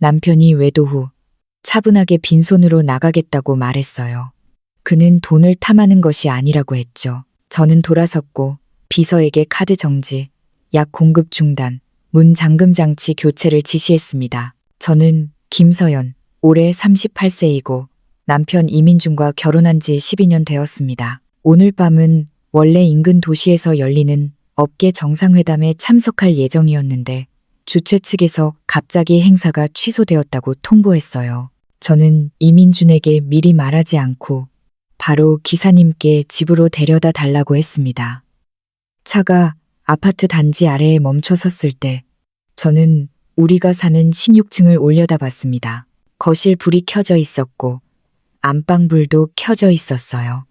남편이 외도 후 차분하게 빈손으로 나가겠다고 말했어요. 그는 돈을 탐하는 것이 아니라고 했죠. 저는 돌아섰고 비서에게 카드 정지, 약 공급 중단, 문 잠금 장치 교체를 지시했습니다. 저는 김서연, 올해 38세이고 남편 이민준과 결혼한 지 12년 되었습니다. 오늘 밤은 원래 인근 도시에서 열리는 업계 정상회담에 참석할 예정이었는데 주최 측에서 갑자기 행사가 취소되었다고 통보했어요. 저는 이민준에게 미리 말하지 않고 바로 기사님께 집으로 데려다 달라고 했습니다. 차가 아파트 단지 아래에 멈춰 섰을 때 저는 우리가 사는 16층을 올려다봤습니다. 거실 불이 켜져 있었고 안방불도 켜져 있었어요.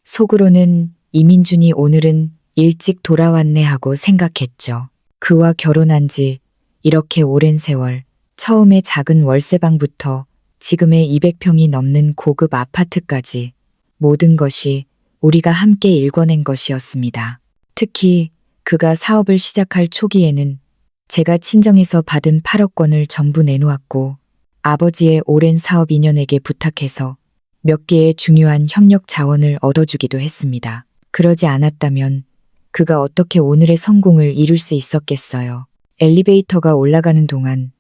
속으로는 이민준이 오늘은 일찍 돌아왔네 하고 생각했죠. 그와 결혼한 지 이렇게 오랜 세월, 처음에 작은 월세방부터 지금의 200평이 넘는 고급 아파트까지 모든 것이 우리가 함께 일궈낸 것이었습니다. 특히 그가 사업을 시작할 초기에는 제가 친정에서 받은 8억원을 전부 내놓았고 아버지의 오랜 사업 인연에게 부탁해서 몇 개의 중요한 협력 자원을 얻어주기도 했습니다. 그러지 않았다면 그가 어떻게 오늘의 성공을 이룰 수 있었겠어요. 엘리베이터가 올라가는 동안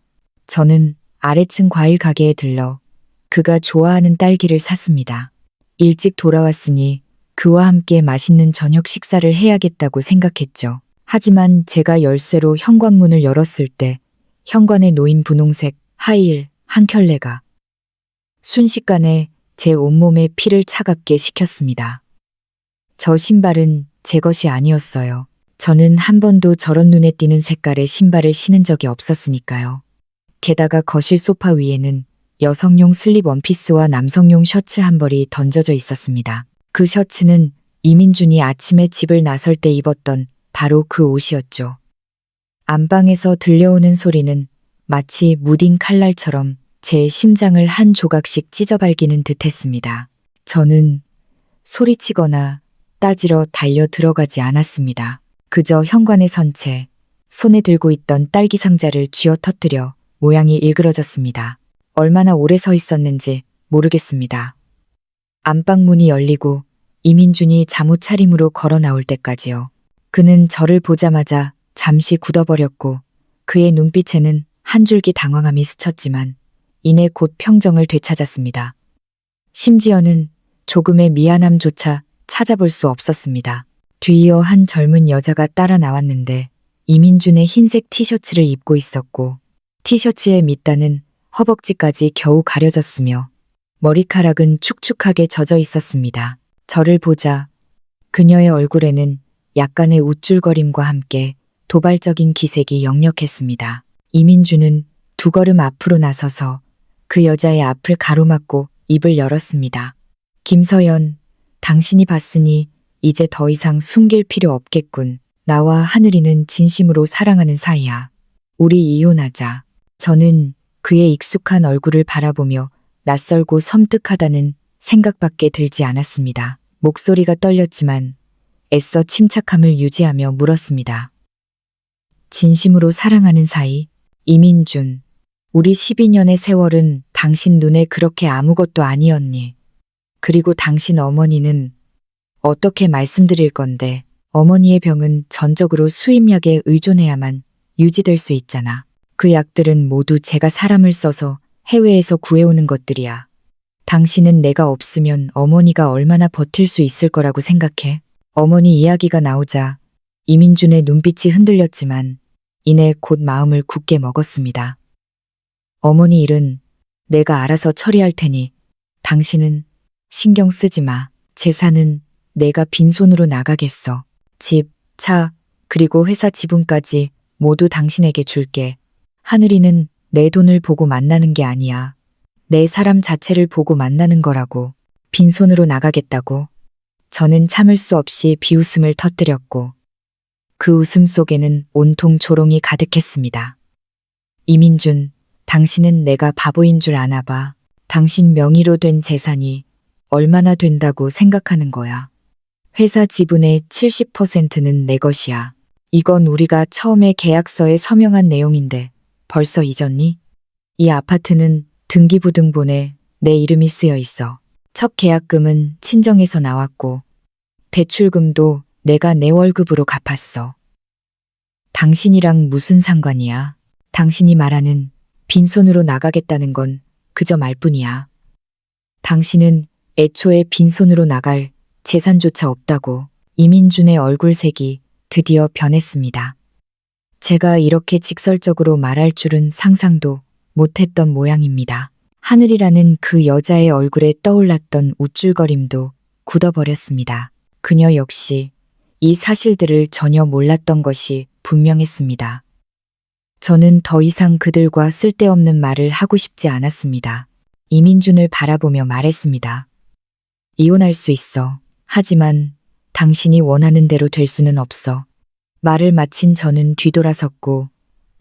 저는 아래층 과일 가게에 들러 그가 좋아하는 딸기를 샀습니다. 일찍 돌아왔으니 그와 함께 맛있는 저녁 식사를 해야겠다고 생각했죠. 하지만 제가 열쇠로 현관문을 열었을 때 현관에 놓인 분홍색 하이힐 한 켤레가 순식간에 제 온몸에 피를 차갑게 식혔습니다. 저 신발은 제 것이 아니었어요. 저는 한 번도 저런 눈에 띄는 색깔의 신발을 신은 적이 없었으니까요. 게다가 거실 소파 위에는 여성용 슬립 원피스와 남성용 셔츠 한 벌이 던져져 있었습니다. 그 셔츠는 이민준이 아침에 집을 나설 때 입었던 바로 그 옷이었죠. 안방에서 들려오는 소리는 마치 무딘 칼날처럼 제 심장을 한 조각씩 찢어발기는 듯했습니다. 저는 소리치거나 따지러 달려 들어가지 않았습니다. 그저 현관에 선 채 손에 들고 있던 딸기 상자를 쥐어 터뜨려 모양이 일그러졌습니다. 얼마나 오래 서 있었는지 모르겠습니다. 안방문이 열리고 이민준이 잠옷 차림으로 걸어 나올 때까지요. 그는 저를 보자마자 잠시 굳어버렸고 그의 눈빛에는 한 줄기 당황함이 스쳤지만 이내 곧 평정을 되찾았습니다. 심지어는 조금의 미안함조차 찾아볼 수 없었습니다. 뒤이어 한 젊은 여자가 따라 나왔는데 이민준의 흰색 티셔츠를 입고 있었고 티셔츠의 밑단은 허벅지까지 겨우 가려졌으며 머리카락은 축축하게 젖어 있었습니다. 저를 보자 그녀의 얼굴에는 약간의 우쭐거림과 함께 도발적인 기색이 역력했습니다. 이민준은 두 걸음 앞으로 나서서 그 여자의 앞을 가로막고 입을 열었습니다. 김서연, 당신이 봤으니 이제 더 이상 숨길 필요 없겠군. 나와 하늘이는 진심으로 사랑하는 사이야. 우리 이혼하자. 저는 그의 익숙한 얼굴을 바라보며 낯설고 섬뜩하다는 생각밖에 들지 않았습니다. 목소리가 떨렸지만 애써 침착함을 유지하며 물었습니다. 진심으로 사랑하는 사이? 이민준, 우리 12년의 세월은 당신 눈에 그렇게 아무것도 아니었니? 그리고 당신 어머니는 어떻게 말씀드릴 건데 어머니의 병은 전적으로 수입약에 의존해야만 유지될 수 있잖아. 그 약들은 모두 제가 사람을 써서 해외에서 구해오는 것들이야. 당신은 내가 없으면 어머니가 얼마나 버틸 수 있을 거라고 생각해? 어머니 이야기가 나오자 이민준의 눈빛이 흔들렸지만 이내 곧 마음을 굳게 먹었습니다. 어머니 일은 내가 알아서 처리할 테니 당신은 신경 쓰지 마. 재산은 내가 빈손으로 나가겠어. 집, 차, 그리고 회사 지분까지 모두 당신에게 줄게. 하늘이는 내 돈을 보고 만나는 게 아니야. 내 사람 자체를 보고 만나는 거라고. 빈손으로 나가겠다고. 저는 참을 수 없이 비웃음을 터뜨렸고 그 웃음 속에는 온통 조롱이 가득했습니다. 이민준, 당신은 내가 바보인 줄 아나 봐. 당신 명의로 된 재산이 얼마나 된다고 생각하는 거야. 회사 지분의 70%는 내 것이야. 이건 우리가 처음에 계약서에 서명한 내용인데 벌써 잊었니? 이 아파트는 등기부등본에 내 이름이 쓰여 있어. 첫 계약금은 친정에서 나왔고 대출금도 내가 내 월급으로 갚았어. 당신이랑 무슨 상관이야? 당신이 말하는 빈손으로 나가겠다는 건 그저 말뿐이야. 당신은 애초에 빈손으로 나갈 재산조차 없다고. 이민준의 얼굴색이 드디어 변했습니다. 제가 이렇게 직설적으로 말할 줄은 상상도 못했던 모양입니다. 하늘이라는 그 여자의 얼굴에 떠올랐던 우쭐거림도 굳어버렸습니다. 그녀 역시 이 사실들을 전혀 몰랐던 것이 분명했습니다. 저는 더 이상 그들과 쓸데없는 말을 하고 싶지 않았습니다. 이민준을 바라보며 말했습니다. 이혼할 수 있어. 하지만 당신이 원하는 대로 될 수는 없어. 말을 마친 저는 뒤돌아섰고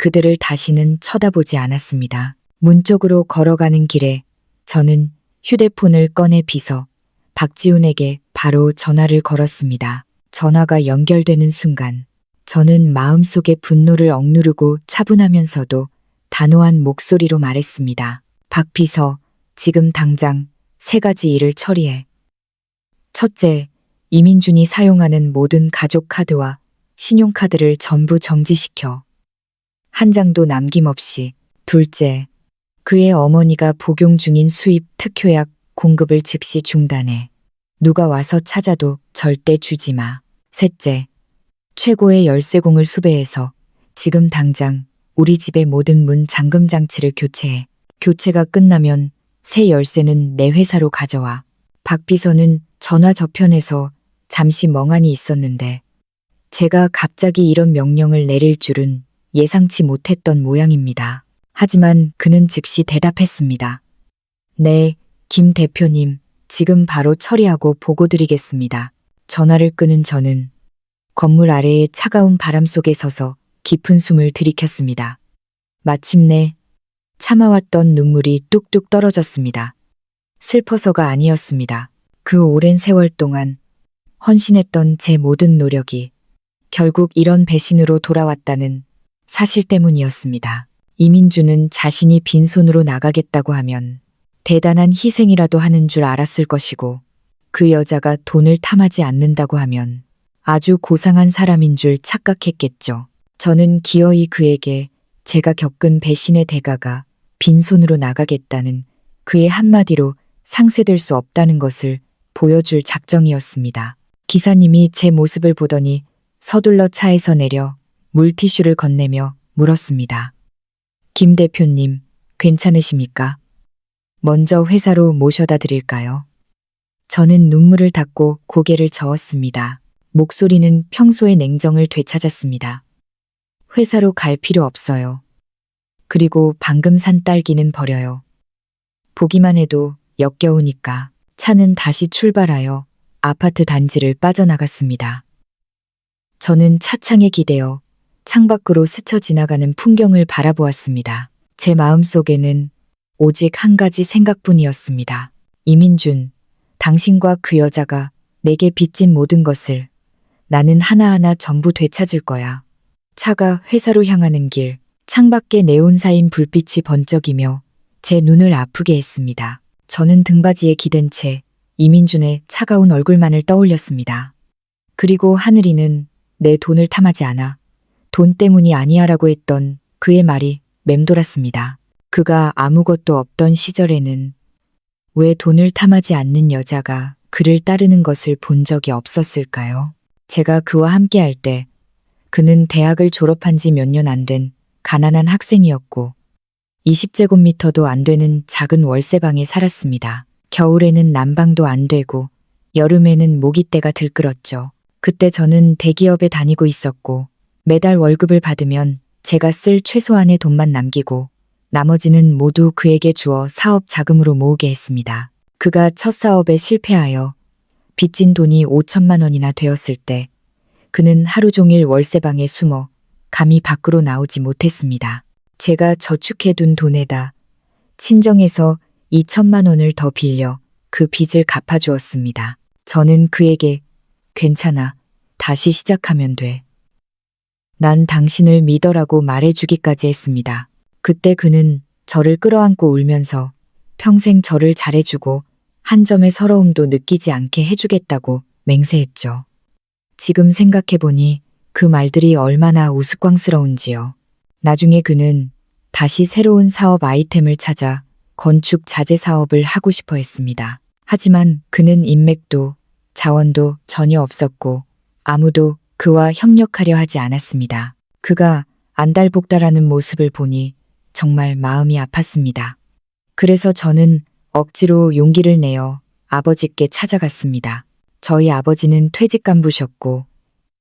그들을 다시는 쳐다보지 않았습니다. 문 쪽으로 걸어가는 길에 저는 휴대폰을 꺼내 비서 박지훈에게 바로 전화를 걸었습니다. 전화가 연결되는 순간 저는 마음속의 분노를 억누르고 차분하면서도 단호한 목소리로 말했습니다. 박 비서, 지금 당장 3가지 일을 처리해. 첫째, 이민준이 사용하는 모든 가족 카드와 신용카드를 전부 정지시켜. 한 장도 남김없이. 둘째, 그의 어머니가 복용 중인 수입 특효약 공급을 즉시 중단해. 누가 와서 찾아도 절대 주지 마. 셋째, 최고의 열쇠공을 수배해서 지금 당장 우리 집의 모든 문 잠금 장치를 교체해. 교체가 끝나면 새 열쇠는 내 회사로 가져와. 박 비서는 전화 저편에서 잠시 멍하니 있었는데 제가 갑자기 이런 명령을 내릴 줄은 예상치 못했던 모양입니다. 하지만 그는 즉시 대답했습니다. 네, 김 대표님, 지금 바로 처리하고 보고 드리겠습니다. 전화를 끄는 저는 건물 아래의 차가운 바람 속에 서서 깊은 숨을 들이켰습니다. 마침내 참아왔던 눈물이 뚝뚝 떨어졌습니다. 슬퍼서가 아니었습니다. 그 오랜 세월 동안 헌신했던 제 모든 노력이 결국 이런 배신으로 돌아왔다는 사실 때문이었습니다. 이민준은 자신이 빈손으로 나가겠다고 하면 대단한 희생이라도 하는 줄 알았을 것이고 그 여자가 돈을 탐하지 않는다고 하면 아주 고상한 사람인 줄 착각했겠죠. 저는 기어이 그에게 제가 겪은 배신의 대가가 빈손으로 나가겠다는 그의 한마디로 상쇄될 수 없다는 것을 보여줄 작정이었습니다. 기사님이 제 모습을 보더니 서둘러 차에서 내려 물티슈를 건네며 물었습니다. 김 대표님, 괜찮으십니까? 먼저 회사로 모셔다 드릴까요? 저는 눈물을 닦고 고개를 저었습니다. 목소리는 평소의 냉정을 되찾았습니다. 회사로 갈 필요 없어요. 그리고 방금 산 딸기는 버려요. 보기만 해도 역겨우니까. 차는 다시 출발하여 아파트 단지를 빠져나갔습니다. 저는 차창에 기대어 창밖으로 스쳐 지나가는 풍경을 바라보았습니다. 제 마음속에는 오직 한 가지 생각뿐이었습니다. 이민준, 당신과 그 여자가 내게 빚진 모든 것을 나는 하나하나 전부 되찾을 거야. 차가 회사로 향하는 길, 창밖에 네온사인 불빛이 번쩍이며 제 눈을 아프게 했습니다. 저는 등받이에 기댄 채 이민준의 차가운 얼굴만을 떠올렸습니다. 그리고 하늘이는 내 돈을 탐하지 않아. 돈 때문이 아니야라고 했던 그의 말이 맴돌았습니다. 그가 아무것도 없던 시절에는 왜 돈을 탐하지 않는 여자가 그를 따르는 것을 본 적이 없었을까요? 제가 그와 함께할 때 그는 대학을 졸업한 지 몇 년 안 된 가난한 학생이었고 20제곱미터도 안 되는 작은 월세방에 살았습니다. 겨울에는 난방도 안 되고 여름에는 모기때가 들끓었죠. 그때 저는 대기업에 다니고 있었고 매달 월급을 받으면 제가 쓸 최소한의 돈만 남기고 나머지는 모두 그에게 주어 사업 자금으로 모으게 했습니다. 그가 첫 사업에 실패하여 빚진 돈이 5천만 원이나 되었을 때 그는 하루 종일 월세방에 숨어 감히 밖으로 나오지 못했습니다. 제가 저축해둔 돈에다 친정에서 2천만 원을 더 빌려 그 빚을 갚아주었습니다. 저는 그에게 괜찮아, 다시 시작하면 돼. 난 당신을 믿어라고 말해주기까지 했습니다. 그때 그는 저를 끌어안고 울면서 평생 저를 잘해주고 한 점의 서러움도 느끼지 않게 해주겠다고 맹세했죠. 지금 생각해보니 그 말들이 얼마나 우스꽝스러운지요. 나중에 그는 다시 새로운 사업 아이템을 찾아 건축 자재 사업을 하고 싶어 했습니다. 하지만 그는 인맥도 자원도 전혀 없었고 아무도 그와 협력하려 하지 않았습니다. 그가 안달복달하는 모습을 보니 정말 마음이 아팠습니다. 그래서 저는 억지로 용기를 내어 아버지께 찾아갔습니다. 저희 아버지는 퇴직 간부셨고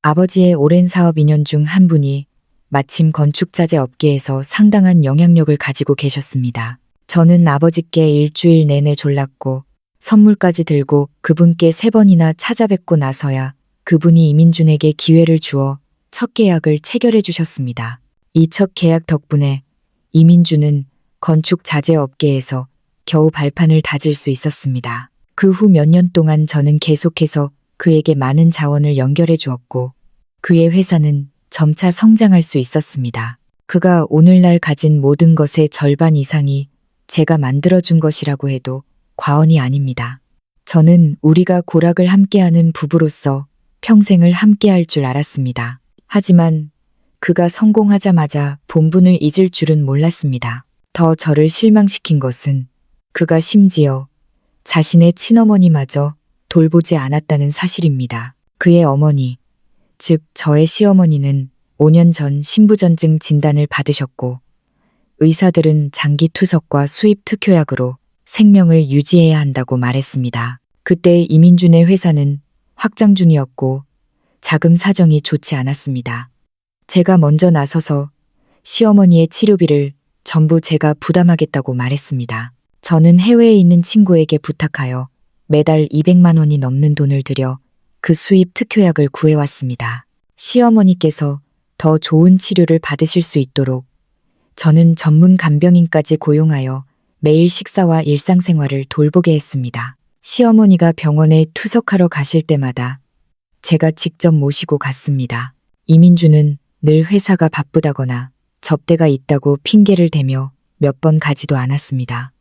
아버지의 오랜 사업 인연 중 한 분이 마침 건축자재 업계에서 상당한 영향력을 가지고 계셨습니다. 저는 아버지께 일주일 내내 졸랐고 선물까지 들고 그분께 3번이나 찾아뵙고 나서야 그분이 이민준에게 기회를 주어 첫 계약을 체결해 주셨습니다. 이 첫 계약 덕분에 이민준은 건축 자재 업계에서 겨우 발판을 다질 수 있었습니다. 그 후 몇 년 동안 저는 계속해서 그에게 많은 자원을 연결해 주었고 그의 회사는 점차 성장할 수 있었습니다. 그가 오늘날 가진 모든 것의 절반 이상이 제가 만들어준 것이라고 해도 과언이 아닙니다. 저는 우리가 고락을 함께하는 부부로서 평생을 함께할 줄 알았습니다. 하지만 그가 성공하자마자 본분을 잊을 줄은 몰랐습니다. 더 저를 실망시킨 것은 그가 심지어 자신의 친어머니마저 돌보지 않았다는 사실입니다. 그의 어머니, 즉 저의 시어머니는 5년 전 신부전증 진단을 받으셨고 의사들은 장기 투석과 수입 특효약으로 생명을 유지해야 한다고 말했습니다. 그때 이민준의 회사는 확장 중이었고 자금 사정이 좋지 않았습니다. 제가 먼저 나서서 시어머니의 치료비를 전부 제가 부담하겠다고 말했습니다. 저는 해외에 있는 친구에게 부탁하여 매달 200만 원이 넘는 돈을 들여 그 수입 특효약을 구해왔습니다. 시어머니께서 더 좋은 치료를 받으실 수 있도록 저는 전문 간병인까지 고용하여 매일 식사와 일상생활을 돌보게 했습니다. 시어머니가 병원에 투석하러 가실 때마다 제가 직접 모시고 갔습니다. 이민주는 늘 회사가 바쁘다거나 접대가 있다고 핑계를 대며 몇 번 가지도 않았습니다.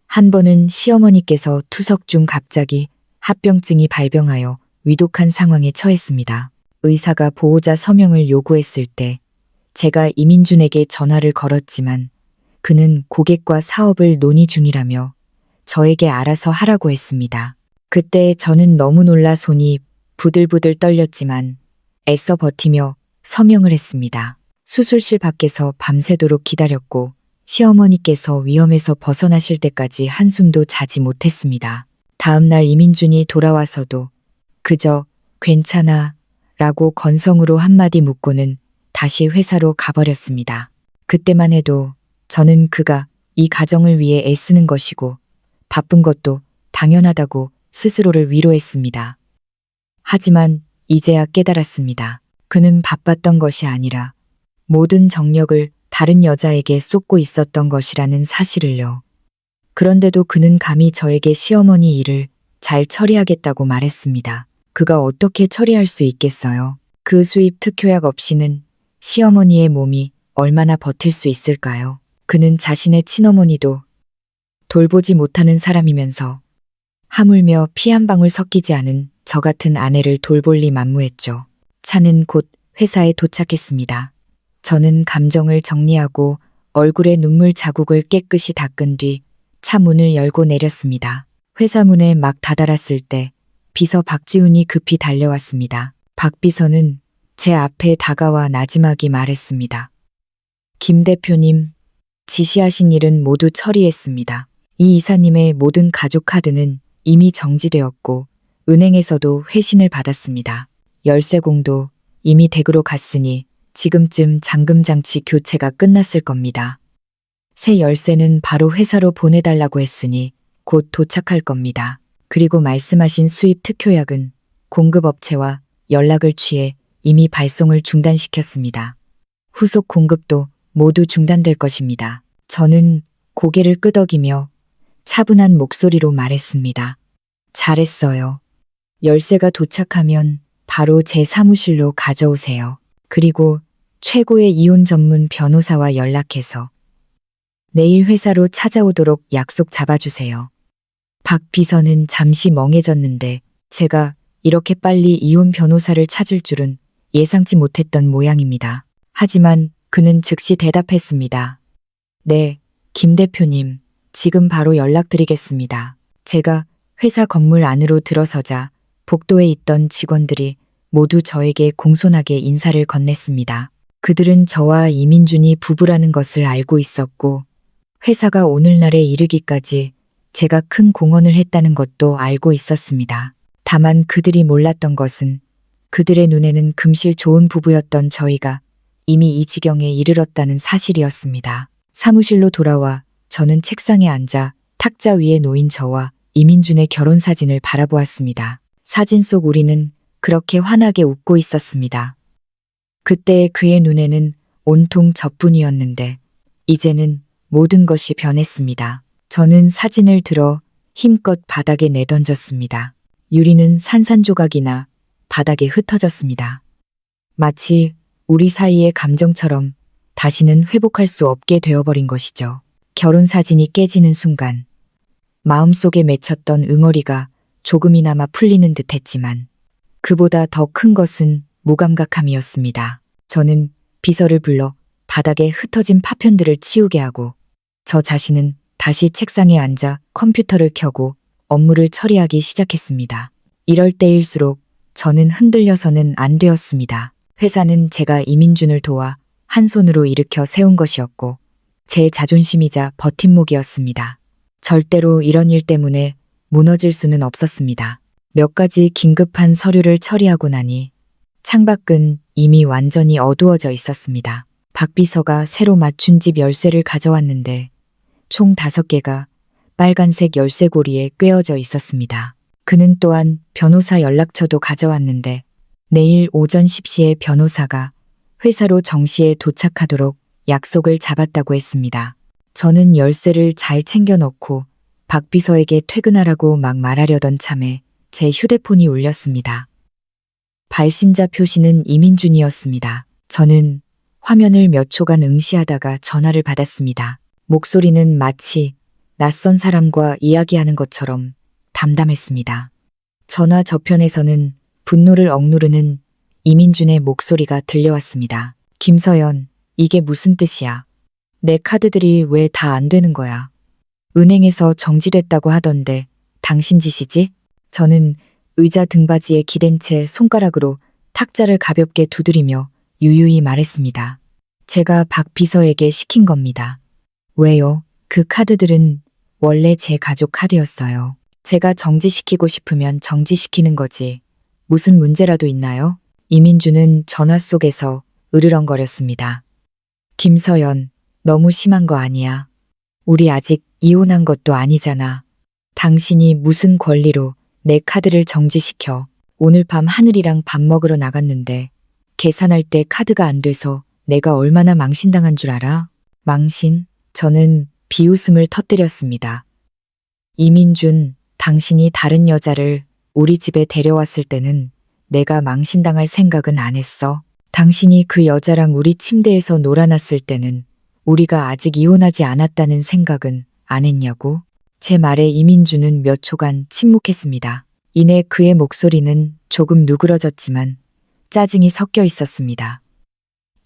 한 번은 시어머니께서 투석 중 갑자기 합병증이 발병하여 위독한 상황에 처했습니다. 의사가 보호자 서명을 요구했을 때 제가 이민준에게 전화를 걸었지만 그는 고객과 사업을 논의 중이라며 저에게 알아서 하라고 했습니다. 그때 저는 너무 놀라 손이 부들부들 떨렸지만 애써 버티며 서명을 했습니다. 수술실 밖에서 밤새도록 기다렸고 시어머니께서 위험에서 벗어나실 때까지 한숨도 자지 못했습니다. 다음 날 이민준이 돌아와서도 그저 괜찮아 라고 건성으로 한마디 묻고는 다시 회사로 가버렸습니다. 그때만 해도 저는 그가 이 가정을 위해 애쓰는 것이고 바쁜 것도 당연하다고 스스로를 위로했습니다. 하지만 이제야 깨달았습니다. 그는 바빴던 것이 아니라 모든 정력을 다른 여자에게 쏟고 있었던 것이라는 사실을요. 그런데도 그는 감히 저에게 시어머니 일을 잘 처리하겠다고 말했습니다. 그가 어떻게 처리할 수 있겠어요? 그 수입 특효약 없이는 시어머니의 몸이 얼마나 버틸 수 있을까요? 그는 자신의 친어머니도 돌보지 못하는 사람이면서 하물며 피 한 방울 섞이지 않은 저 같은 아내를 돌볼 리 만무했죠. 차는 곧 회사에 도착했습니다. 저는 감정을 정리하고 얼굴에 눈물 자국을 깨끗이 닦은 뒤 차 문을 열고 내렸습니다. 회사 문에 막 다다랐을 때 비서 박지훈이 급히 달려왔습니다. 박 비서는 제 앞에 다가와 나지막이 말했습니다. 김 대표님, 지시하신 일은 모두 처리했습니다. 이 이사님의 모든 가족 카드는 이미 정지되었고 은행에서도 회신을 받았습니다. 열쇠공도 이미 댁으로 갔으니 지금쯤 잠금장치 교체가 끝났을 겁니다. 새 열쇠는 바로 회사로 보내달라고 했으니 곧 도착할 겁니다. 그리고 말씀하신 수입 특효약은 공급업체와 연락을 취해 이미 발송을 중단시켰습니다. 후속 공급도 모두 중단될 것입니다. 저는 고개를 끄덕이며 차분한 목소리로 말했습니다. 잘했어요. 열쇠가 도착하면 바로 제 사무실로 가져오세요. 그리고 최고의 이혼 전문 변호사와 연락해서 내일 회사로 찾아오도록 약속 잡아주세요. 박 비서는 잠시 멍해졌는데 제가 이렇게 빨리 이혼 변호사를 찾을 줄은 예상치 못했던 모양입니다. 하지만 그는 즉시 대답했습니다. 네, 김 대표님, 지금 바로 연락드리겠습니다. 제가 회사 건물 안으로 들어서자 복도에 있던 직원들이 모두 저에게 공손하게 인사를 건넸습니다. 그들은 저와 이민준이 부부라는 것을 알고 있었고 회사가 오늘날에 이르기까지 제가 큰 공헌을 했다는 것도 알고 있었습니다. 다만 그들이 몰랐던 것은 그들의 눈에는 금실 좋은 부부였던 저희가 이미 이 지경에 이르렀다는 사실이었습니다. 사무실로 돌아와 저는 책상에 앉아 탁자 위에 놓인 저와 이민준의 결혼 사진을 바라보았습니다. 사진 속 우리는 그렇게 환하게 웃고 있었습니다. 그때 그의 눈에는 온통 저뿐이었는데 이제는 모든 것이 변했습니다. 저는 사진을 들어 힘껏 바닥에 내던졌습니다. 유리는 산산조각이나 바닥에 흩어졌습니다. 마치 우리 사이의 감정처럼 다시는 회복할 수 없게 되어버린 것이죠. 결혼 사진이 깨지는 순간 마음속에 맺혔던 응어리가 조금이나마 풀리는 듯했지만 그보다 더 큰 것은 무감각함이었습니다. 저는 비서를 불러 바닥에 흩어진 파편들을 치우게 하고 저 자신은 다시 책상에 앉아 컴퓨터를 켜고 업무를 처리하기 시작했습니다. 이럴 때일수록 저는 흔들려서는 안 되었습니다. 회사는 제가 이민준을 도와 한 손으로 일으켜 세운 것이었고 제 자존심이자 버팀목이었습니다. 절대로 이런 일 때문에 무너질 수는 없었습니다. 몇 가지 긴급한 서류를 처리하고 나니 창밖은 이미 완전히 어두워져 있었습니다. 박 비서가 새로 맞춘 집 열쇠를 가져왔는데 총 5개가 빨간색 열쇠고리에 꿰어져 있었습니다. 그는 또한 변호사 연락처도 가져왔는데 내일 오전 10시에 변호사가 회사로 정시에 도착하도록 약속을 잡았다고 했습니다. 저는 열쇠를 잘 챙겨 넣고 박 비서에게 퇴근하라고 막 말하려던 참에 제 휴대폰이 울렸습니다. 발신자 표시는 이민준이었습니다. 저는 화면을 몇 초간 응시하다가 전화를 받았습니다. 목소리는 마치 낯선 사람과 이야기하는 것처럼 담담했습니다. 전화 저편에서는 분노를 억누르는 이민준의 목소리가 들려왔습니다. 김서연, 이게 무슨 뜻이야? 내 카드들이 왜 다 안 되는 거야? 은행에서 정지됐다고 하던데 당신 짓이지? 저는 의자 등받이에 기댄 채 손가락으로 탁자를 가볍게 두드리며 유유히 말했습니다. 제가 박 비서에게 시킨 겁니다. 왜요? 그 카드들은 원래 제 가족 카드였어요. 제가 정지시키고 싶으면 정지시키는 거지. 무슨 문제라도 있나요? 이민준은 전화 속에서 으르렁거렸습니다. 김서연, 너무 심한 거 아니야? 우리 아직 이혼한 것도 아니잖아. 당신이 무슨 권리로 내 카드를 정지시켜. 오늘 밤 하늘이랑 밥 먹으러 나갔는데 계산할 때 카드가 안 돼서 내가 얼마나 망신당한 줄 알아? 망신? 저는 비웃음을 터뜨렸습니다. 이민준, 당신이 다른 여자를 우리 집에 데려왔을 때는 내가 망신당할 생각은 안 했어. 당신이 그 여자랑 우리 침대에서 놀아났을 때는 우리가 아직 이혼하지 않았다는 생각은 안 했냐고? 제 말에 이민준은 몇 초간 침묵했습니다. 이내 그의 목소리는 조금 누그러졌지만 짜증이 섞여 있었습니다.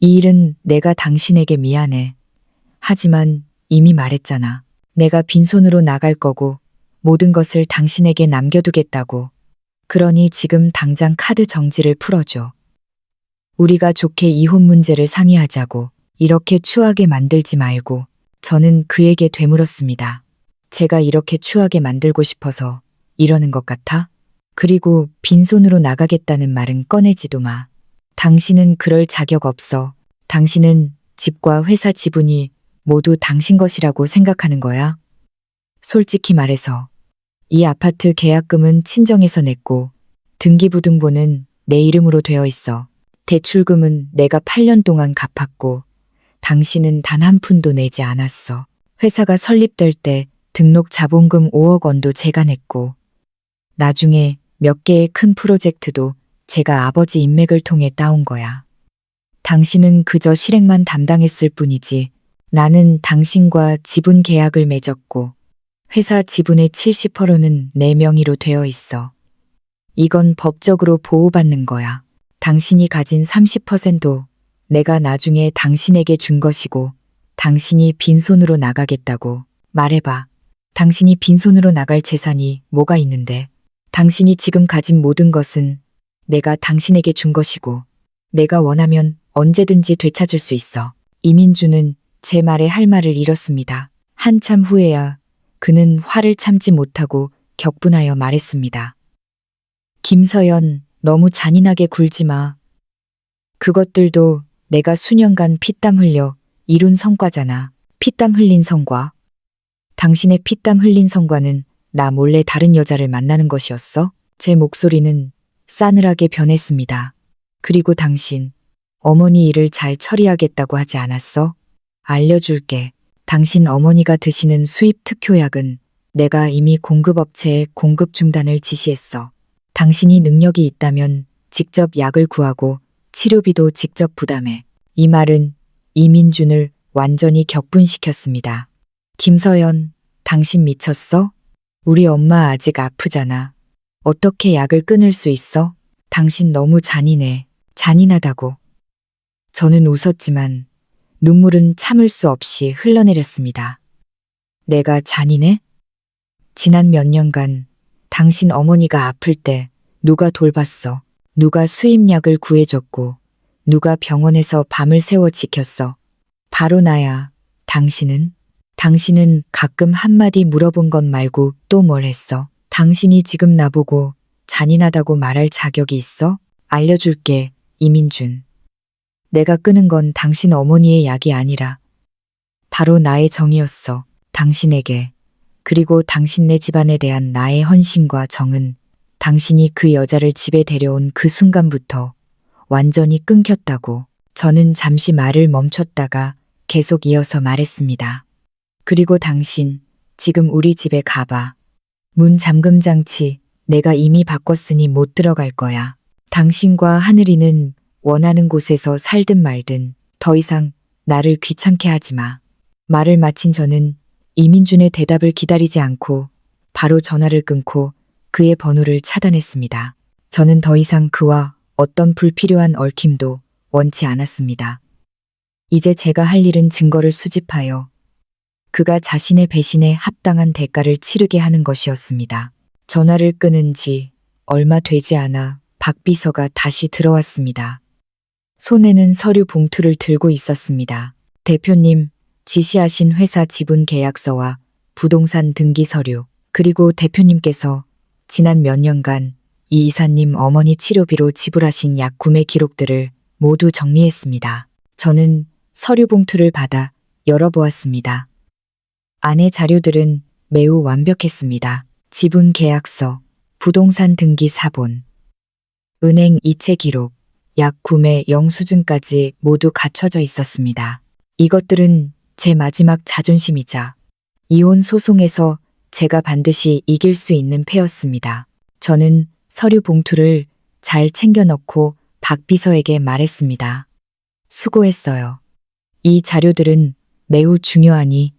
이 일은 내가 당신에게 미안해. 하지만 이미 말했잖아. 내가 빈손으로 나갈 거고 모든 것을 당신에게 남겨두겠다고. 그러니 지금 당장 카드 정지를 풀어줘. 우리가 좋게 이혼 문제를 상의하자고. 이렇게 추하게 만들지 말고. 저는 그에게 되물었습니다. 제가 이렇게 추하게 만들고 싶어서 이러는 것 같아? 그리고 빈손으로 나가겠다는 말은 꺼내지도 마. 당신은 그럴 자격 없어. 당신은 집과 회사 지분이 모두 당신 것이라고 생각하는 거야? 솔직히 말해서 이 아파트 계약금은 친정에서 냈고 등기부등본은 내 이름으로 되어 있어. 대출금은 내가 8년 동안 갚았고 당신은 단 한 푼도 내지 않았어. 회사가 설립될 때 등록 자본금 5억 원도 제가 냈고 나중에 몇 개의 큰 프로젝트도 제가 아버지 인맥을 통해 따온 거야. 당신은 그저 실행만 담당했을 뿐이지 나는 당신과 지분 계약을 맺었고 회사 지분의 70%는 내 명의로 되어 있어. 이건 법적으로 보호받는 거야. 당신이 가진 30%도 내가 나중에 당신에게 준 것이고 당신이 빈손으로 나가겠다고 말해봐. 당신이 빈손으로 나갈 재산이 뭐가 있는데? 당신이 지금 가진 모든 것은 내가 당신에게 준 것이고 내가 원하면 언제든지 되찾을 수 있어. 이민주는 제 말에 할 말을 잃었습니다. 한참 후에야 그는 화를 참지 못하고 격분하여 말했습니다. 김서연, 너무 잔인하게 굴지 마. 그것들도 내가 수년간 피땀 흘려 이룬 성과잖아. 피땀 흘린 성과. 당신의 피땀 흘린 성과는 나 몰래 다른 여자를 만나는 것이었어? 제 목소리는 싸늘하게 변했습니다. 그리고 당신, 어머니 일을 잘 처리하겠다고 하지 않았어? 알려줄게. 당신 어머니가 드시는 수입 특효약은 내가 이미 공급업체에 공급 중단을 지시했어. 당신이 능력이 있다면 직접 약을 구하고 치료비도 직접 부담해. 이 말은 이민준을 완전히 격분시켰습니다. 김서연, 당신 미쳤어? 우리 엄마 아직 아프잖아. 어떻게 약을 끊을 수 있어? 당신 너무 잔인해. 잔인하다고. 저는 웃었지만 눈물은 참을 수 없이 흘러내렸습니다. 내가 잔인해? 지난 몇 년간 당신 어머니가 아플 때 누가 돌봤어? 누가 수입약을 구해줬고 누가 병원에서 밤을 새워 지켰어? 바로 나야. 당신은? 당신은 가끔 한마디 물어본 것 말고 또 뭘 했어? 당신이 지금 나보고 잔인하다고 말할 자격이 있어? 알려줄게, 이민준. 내가 끊은 건 당신 어머니의 약이 아니라 바로 나의 정이었어. 당신에게. 그리고 당신네 집안에 대한 나의 헌신과 정은 당신이 그 여자를 집에 데려온 그 순간부터 완전히 끊겼다고. 저는 잠시 말을 멈췄다가 계속 이어서 말했습니다. 그리고 당신, 지금 우리 집에 가봐. 문 잠금 장치 내가 이미 바꿨으니 못 들어갈 거야. 당신과 하늘이는 원하는 곳에서 살든 말든 더 이상 나를 귀찮게 하지 마. 말을 마친 저는 이민준의 대답을 기다리지 않고 바로 전화를 끊고 그의 번호를 차단했습니다. 저는 더 이상 그와 어떤 불필요한 얽힘도 원치 않았습니다. 이제 제가 할 일은 증거를 수집하여 그가 자신의 배신에 합당한 대가를 치르게 하는 것이었습니다. 전화를 끊은 지 얼마 되지 않아 박 비서가 다시 들어왔습니다. 손에는 서류 봉투를 들고 있었습니다. 대표님, 지시하신 회사 지분 계약서와 부동산 등기 서류, 그리고 대표님께서 지난 몇 년간 이 이사님 어머니 치료비로 지불하신 약 구매 기록들을 모두 정리했습니다. 저는 서류 봉투를 받아 열어보았습니다. 안의 자료들은 매우 완벽했습니다. 지분 계약서, 부동산 등기 사본, 은행 이체 기록, 약 구매 영수증까지 모두 갖춰져 있었습니다. 이것들은 제 마지막 자존심이자 이혼 소송에서 제가 반드시 이길 수 있는 패였습니다. 저는 서류 봉투를 잘 챙겨 넣고 박 비서에게 말했습니다. 수고했어요. 이 자료들은 매우 중요하니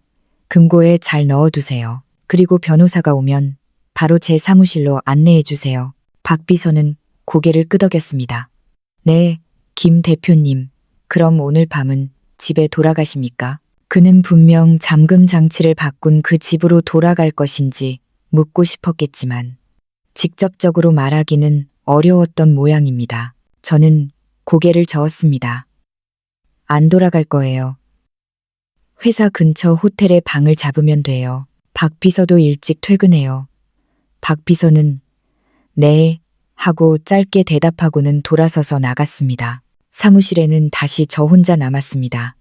금고에 잘 넣어두세요. 그리고 변호사가 오면 바로 제 사무실로 안내해 주세요. 박 비서는 고개를 끄덕였습니다. 네, 김 대표님. 그럼 오늘 밤은 집에 돌아가십니까? 그는 분명 잠금 장치를 바꾼 그 집으로 돌아갈 것인지 묻고 싶었겠지만 직접적으로 말하기는 어려웠던 모양입니다. 저는 고개를 저었습니다. 안 돌아갈 거예요. 회사 근처 호텔에 방을 잡으면 돼요. 박 비서도 일찍 퇴근해요. 박 비서는 네 하고 짧게 대답하고는 돌아서서 나갔습니다. 사무실에는 다시 저 혼자 남았습니다.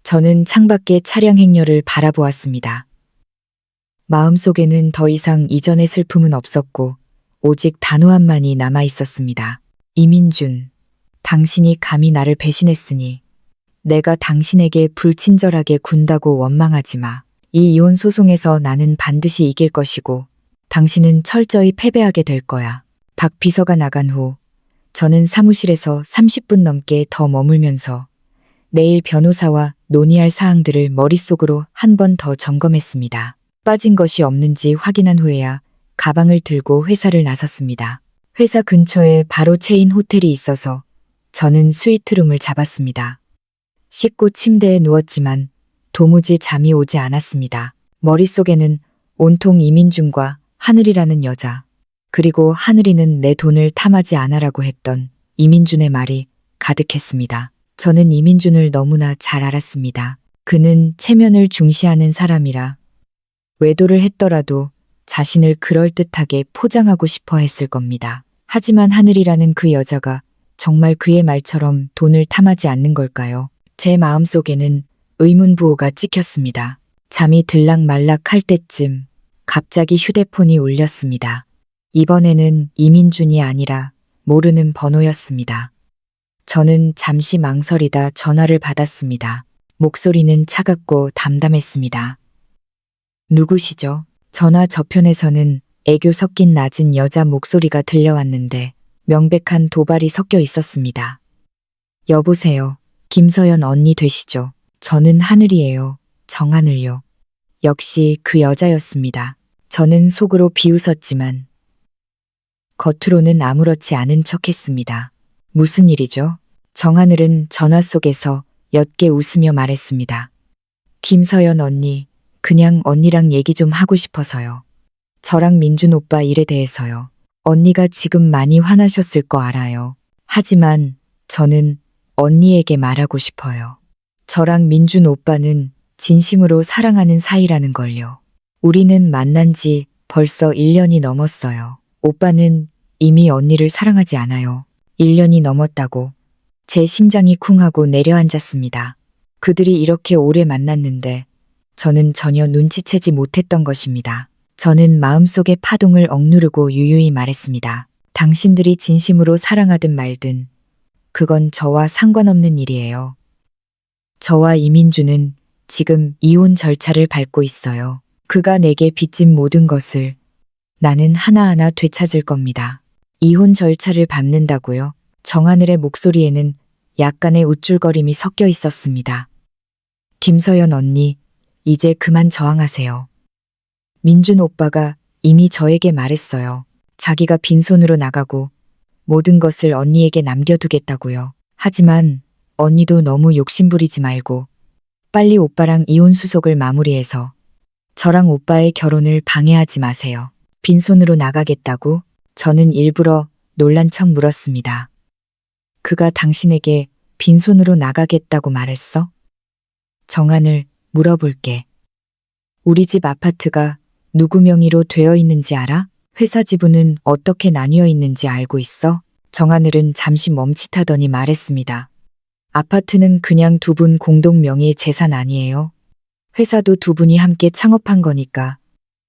저는 창밖의 차량 행렬을 바라보았습니다. 마음속에는 더 이상 이전의 슬픔은 없었고 오직 단호함만이 남아 있었습니다. 이민준, 당신이 감히 나를 배신했으니 내가 당신에게 불친절하게 군다고 원망하지 마. 이 이혼 소송에서 나는 반드시 이길 것이고 당신은 철저히 패배하게 될 거야. 박 비서가 나간 후 저는 사무실에서 30분 넘게 더 머물면서 내일 변호사와 논의할 사항들을 머릿속으로 한 번 더 점검했습니다. 빠진 것이 없는지 확인한 후에야 가방을 들고 회사를 나섰습니다. 회사 근처에 바로 체인 호텔이 있어서 저는 스위트룸을 잡았습니다. 씻고 침대에 누웠지만 도무지 잠이 오지 않았습니다. 머릿속에는 온통 이민준과 하늘이라는 여자, 그리고 하늘이는 내 돈을 탐하지 않아라고 했던 이민준의 말이 가득했습니다. 저는 이민준을 너무나 잘 알았습니다. 그는 체면을 중시하는 사람이라 외도를 했더라도 자신을 그럴듯하게 포장하고 싶어 했을 겁니다. 하지만 하늘이라는 그 여자가 정말 그의 말처럼 돈을 탐하지 않는 걸까요? 제 마음속에는 의문부호가 찍혔습니다. 잠이 들락말락 할 때쯤 갑자기 휴대폰이 울렸습니다. 이번에는 이민준이 아니라 모르는 번호였습니다. 저는 잠시 망설이다 전화를 받았습니다. 목소리는 차갑고 담담했습니다. 누구시죠? 전화 저편에서는 애교 섞인 낮은 여자 목소리가 들려왔는데 명백한 도발이 섞여 있었습니다. 여보세요. 김서연 언니 되시죠? 저는 하늘이에요. 정하늘요. 역시 그 여자였습니다. 저는 속으로 비웃었지만 겉으로는 아무렇지 않은 척했습니다. 무슨 일이죠? 정하늘은 전화 속에서 옅게 웃으며 말했습니다. 김서연 언니, 그냥 언니랑 얘기 좀 하고 싶어서요. 저랑 민준 오빠 일에 대해서요. 언니가 지금 많이 화나셨을 거 알아요. 하지만 저는 언니에게 말하고 싶어요. 저랑 민준 오빠는 진심으로 사랑하는 사이라는 걸요. 우리는 만난 지 벌써 1년이 넘었어요. 오빠는 이미 언니를 사랑하지 않아요. 1년이 넘었다고. 제 심장이 쿵하고 내려앉았습니다. 그들이 이렇게 오래 만났는데 저는 전혀 눈치채지 못했던 것입니다. 저는 마음속의 파동을 억누르고 유유히 말했습니다. 당신들이 진심으로 사랑하든 말든 그건 저와 상관없는 일이에요. 저와 이민주는 지금 이혼 절차를 밟고 있어요. 그가 내게 빚진 모든 것을 나는 하나하나 되찾을 겁니다. 이혼 절차를 밟는다고요? 정하늘의 목소리에는 약간의 우쭐거림이 섞여 있었습니다. 김서연 언니, 이제 그만 저항하세요. 민준 오빠가 이미 저에게 말했어요. 자기가 빈손으로 나가고 모든 것을 언니에게 남겨두겠다고요. 하지만 언니도 너무 욕심부리지 말고 빨리 오빠랑 이혼 수속을 마무리해서 저랑 오빠의 결혼을 방해하지 마세요. 빈손으로 나가겠다고? 저는 일부러 놀란 척 물었습니다. 그가 당신에게 빈손으로 나가겠다고 말했어? 정하늘, 물어볼게. 우리 집 아파트가 누구 명의로 되어 있는지 알아? 회사 지분은 어떻게 나뉘어 있는지 알고 있어? 정하늘은 잠시 멈칫하더니 말했습니다. 아파트는 그냥 두 분 공동 명의의 재산 아니에요. 회사도 두 분이 함께 창업한 거니까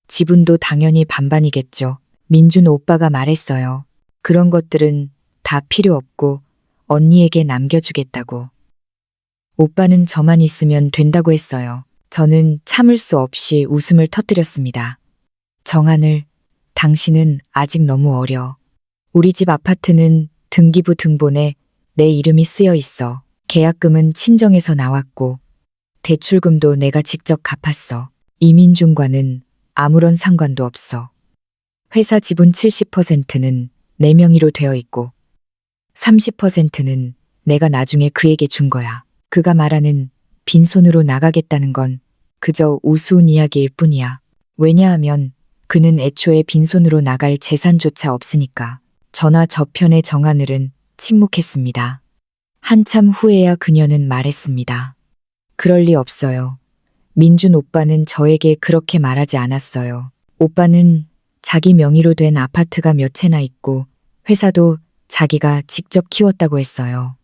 지분도 당연히 반반이겠죠. 민준 오빠가 말했어요. 그런 것들은 다 필요 없고 언니에게 남겨주겠다고. 오빠는 저만 있으면 된다고 했어요. 저는 참을 수 없이 웃음을 터뜨렸습니다. 정하늘, 당신은 아직 너무 어려. 우리 집 아파트는 등기부 등본에 내 이름이 쓰여 있어. 계약금은 친정에서 나왔고 대출금도 내가 직접 갚았어. 이민준과는 아무런 상관도 없어. 회사 지분 70%는 내 명의로 되어 있고 30%는 내가 나중에 그에게 준 거야. 그가 말하는 빈손으로 나가겠다는 건 그저 우스운 이야기일 뿐이야. 왜냐하면 그는 애초에 빈손으로 나갈 재산조차 없으니까. 전화 저편의 정하늘은 침묵했습니다. 한참 후에야 그녀는 말했습니다. 그럴 리 없어요. 민준 오빠는 저에게 그렇게 말하지 않았어요. 오빠는 자기 명의로 된 아파트가 몇 채나 있고 회사도 자기가 직접 키웠다고 했어요.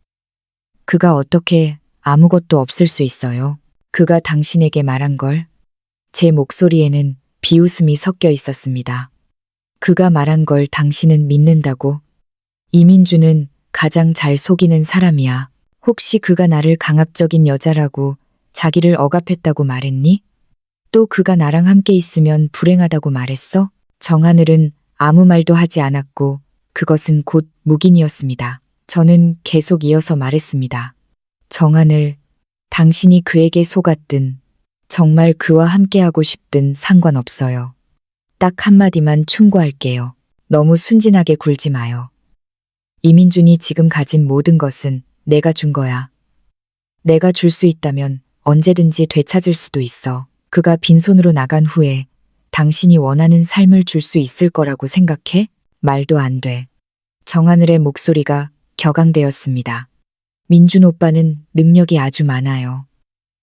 그가 어떻게 아무것도 없을 수 있어요? 그가 당신에게 말한 걸? 제 목소리에는 비웃음이 섞여 있었습니다. 그가 말한 걸 당신은 믿는다고? 이민주는 가장 잘 속이는 사람이야. 혹시 그가 나를 강압적인 여자라고 자기를 억압했다고 말했니? 또 그가 나랑 함께 있으면 불행하다고 말했어? 정하늘은 아무 말도 하지 않았고 그것은 곧 묵인이었습니다. 저는 계속 이어서 말했습니다. 정하늘, 당신이 그에게 속았든 정말 그와 함께하고 싶든 상관없어요. 딱 한마디만 충고할게요. 너무 순진하게 굴지 마요. 이민준이 지금 가진 모든 것은 내가 준 거야. 내가 줄 수 있다면 언제든지 되찾을 수도 있어. 그가 빈손으로 나간 후에 당신이 원하는 삶을 줄 수 있을 거라고 생각해? 말도 안 돼. 정하늘의 목소리가 격앙되었습니다. 민준 오빠는 능력이 아주 많아요.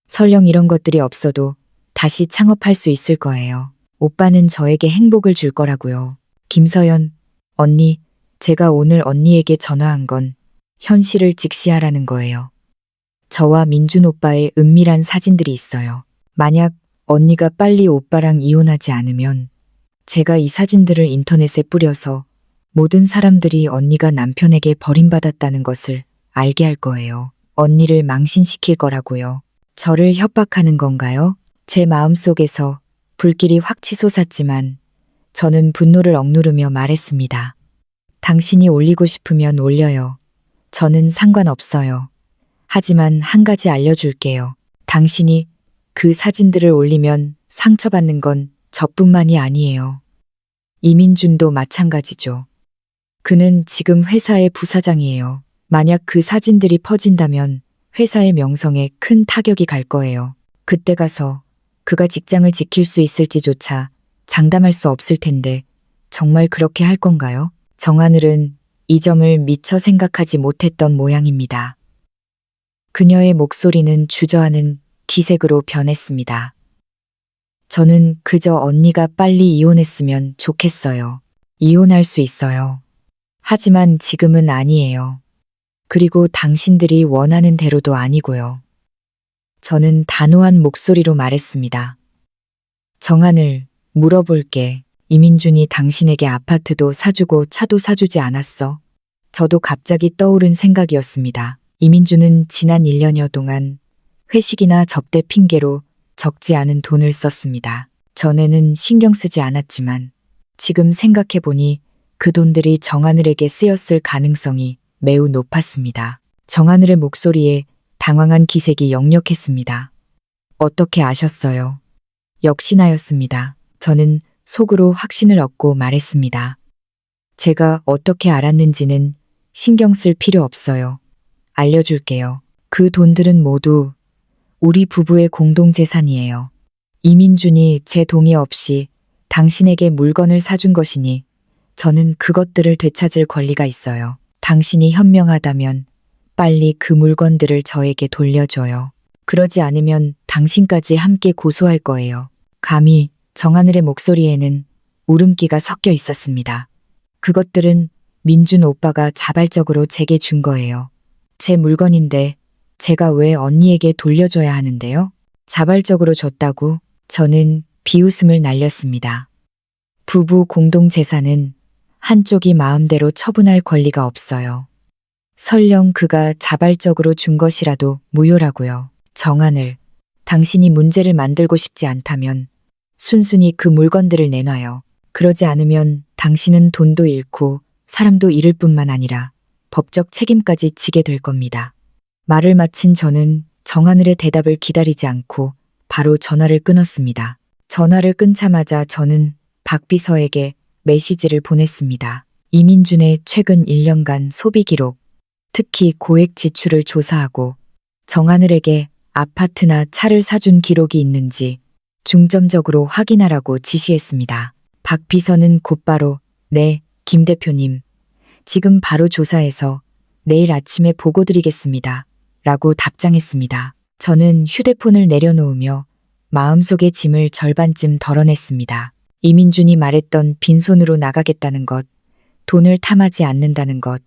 설령 이런 것들이 없어도 다시 창업할 수 있을 거예요. 오빠는 저에게 행복을 줄 거라고요. 김서연, 언니, 제가 오늘 언니에게 전화한 건 현실을 직시하라는 거예요. 저와 민준 오빠의 은밀한 사진들이 있어요. 만약 언니가 빨리 오빠랑 이혼하지 않으면 제가 이 사진들을 인터넷에 뿌려서 모든 사람들이 언니가 남편에게 버림받았다는 것을 알게 할 거예요. 언니를 망신시킬 거라고요. 저를 협박하는 건가요? 제 마음속에서 불길이 확 치솟았지만 저는 분노를 억누르며 말했습니다. 당신이 올리고 싶으면 올려요. 저는 상관없어요. 하지만 한 가지 알려줄게요. 당신이 그 사진들을 올리면 상처받는 건 저뿐만이 아니에요. 이민준도 마찬가지죠. 그는 지금 회사의 부사장이에요. 만약 그 사진들이 퍼진다면 회사의 명성에 큰 타격이 갈 거예요. 그때 가서 그가 직장을 지킬 수 있을지조차 장담할 수 없을 텐데 정말 그렇게 할 건가요? 정하늘은 이 점을 미처 생각하지 못했던 모양입니다. 그녀의 목소리는 주저하는 기색으로 변했습니다. 저는 그저 언니가 빨리 이혼했으면 좋겠어요. 이혼할 수 있어요. 하지만 지금은 아니에요. 그리고 당신들이 원하는 대로도 아니고요. 저는 단호한 목소리로 말했습니다. 정하늘, 물어볼게. 이민준이 당신에게 아파트도 사주고 차도 사주지 않았어? 저도 갑자기 떠오른 생각이었습니다. 이민준은 지난 1년여 동안 회식이나 접대 핑계로 적지 않은 돈을 썼습니다. 전에는 신경 쓰지 않았지만 지금 생각해보니 그 돈들이 정하늘에게 쓰였을 가능성이 매우 높았습니다. 정하늘의 목소리에 당황한 기색이 역력했습니다. 어떻게 아셨어요? 역시나였습니다. 저는 속으로 확신을 얻고 말했습니다. 제가 어떻게 알았는지는 신경 쓸 필요 없어요. 알려줄게요. 그 돈들은 모두 우리 부부의 공동재산이에요. 이민준이 제 동의 없이 당신에게 물건을 사준 것이니 저는 그것들을 되찾을 권리가 있어요. 당신이 현명하다면 빨리 그 물건들을 저에게 돌려줘요. 그러지 않으면 당신까지 함께 고소할 거예요. 감히 정하늘의 목소리에는 울음기가 섞여 있었습니다. 그것들은 민준 오빠가 자발적으로 제게 준 거예요. 제 물건인데 제가 왜 언니에게 돌려줘야 하는데요? 자발적으로 줬다고 저는 비웃음을 날렸습니다. 부부 공동재산은 한쪽이 마음대로 처분할 권리가 없어요. 설령 그가 자발적으로 준 것이라도 무효라고요. 정하늘, 당신이 문제를 만들고 싶지 않다면 순순히 그 물건들을 내놔요. 그러지 않으면 당신은 돈도 잃고 사람도 잃을 뿐만 아니라 법적 책임까지 지게 될 겁니다. 말을 마친 저는 정하늘의 대답을 기다리지 않고 바로 전화를 끊었습니다. 전화를 끊자마자 저는 박 비서에게 메시지를 보냈습니다. 이민준의 최근 1년간 소비 기록, 특히 고액 지출을 조사하고 정하늘에게 아파트나 차를 사준 기록이 있는지 중점적으로 확인하라고 지시했습니다. 박 비서는 곧바로 네, 김 대표님. 지금 바로 조사해서 내일 아침에 보고 드리겠습니다. 라고 답장했습니다. 저는 휴대폰을 내려놓으며 마음속의 짐을 절반쯤 덜어냈습니다. 이민준이 말했던 빈손으로 나가겠다는 것, 돈을 탐하지 않는다는 것,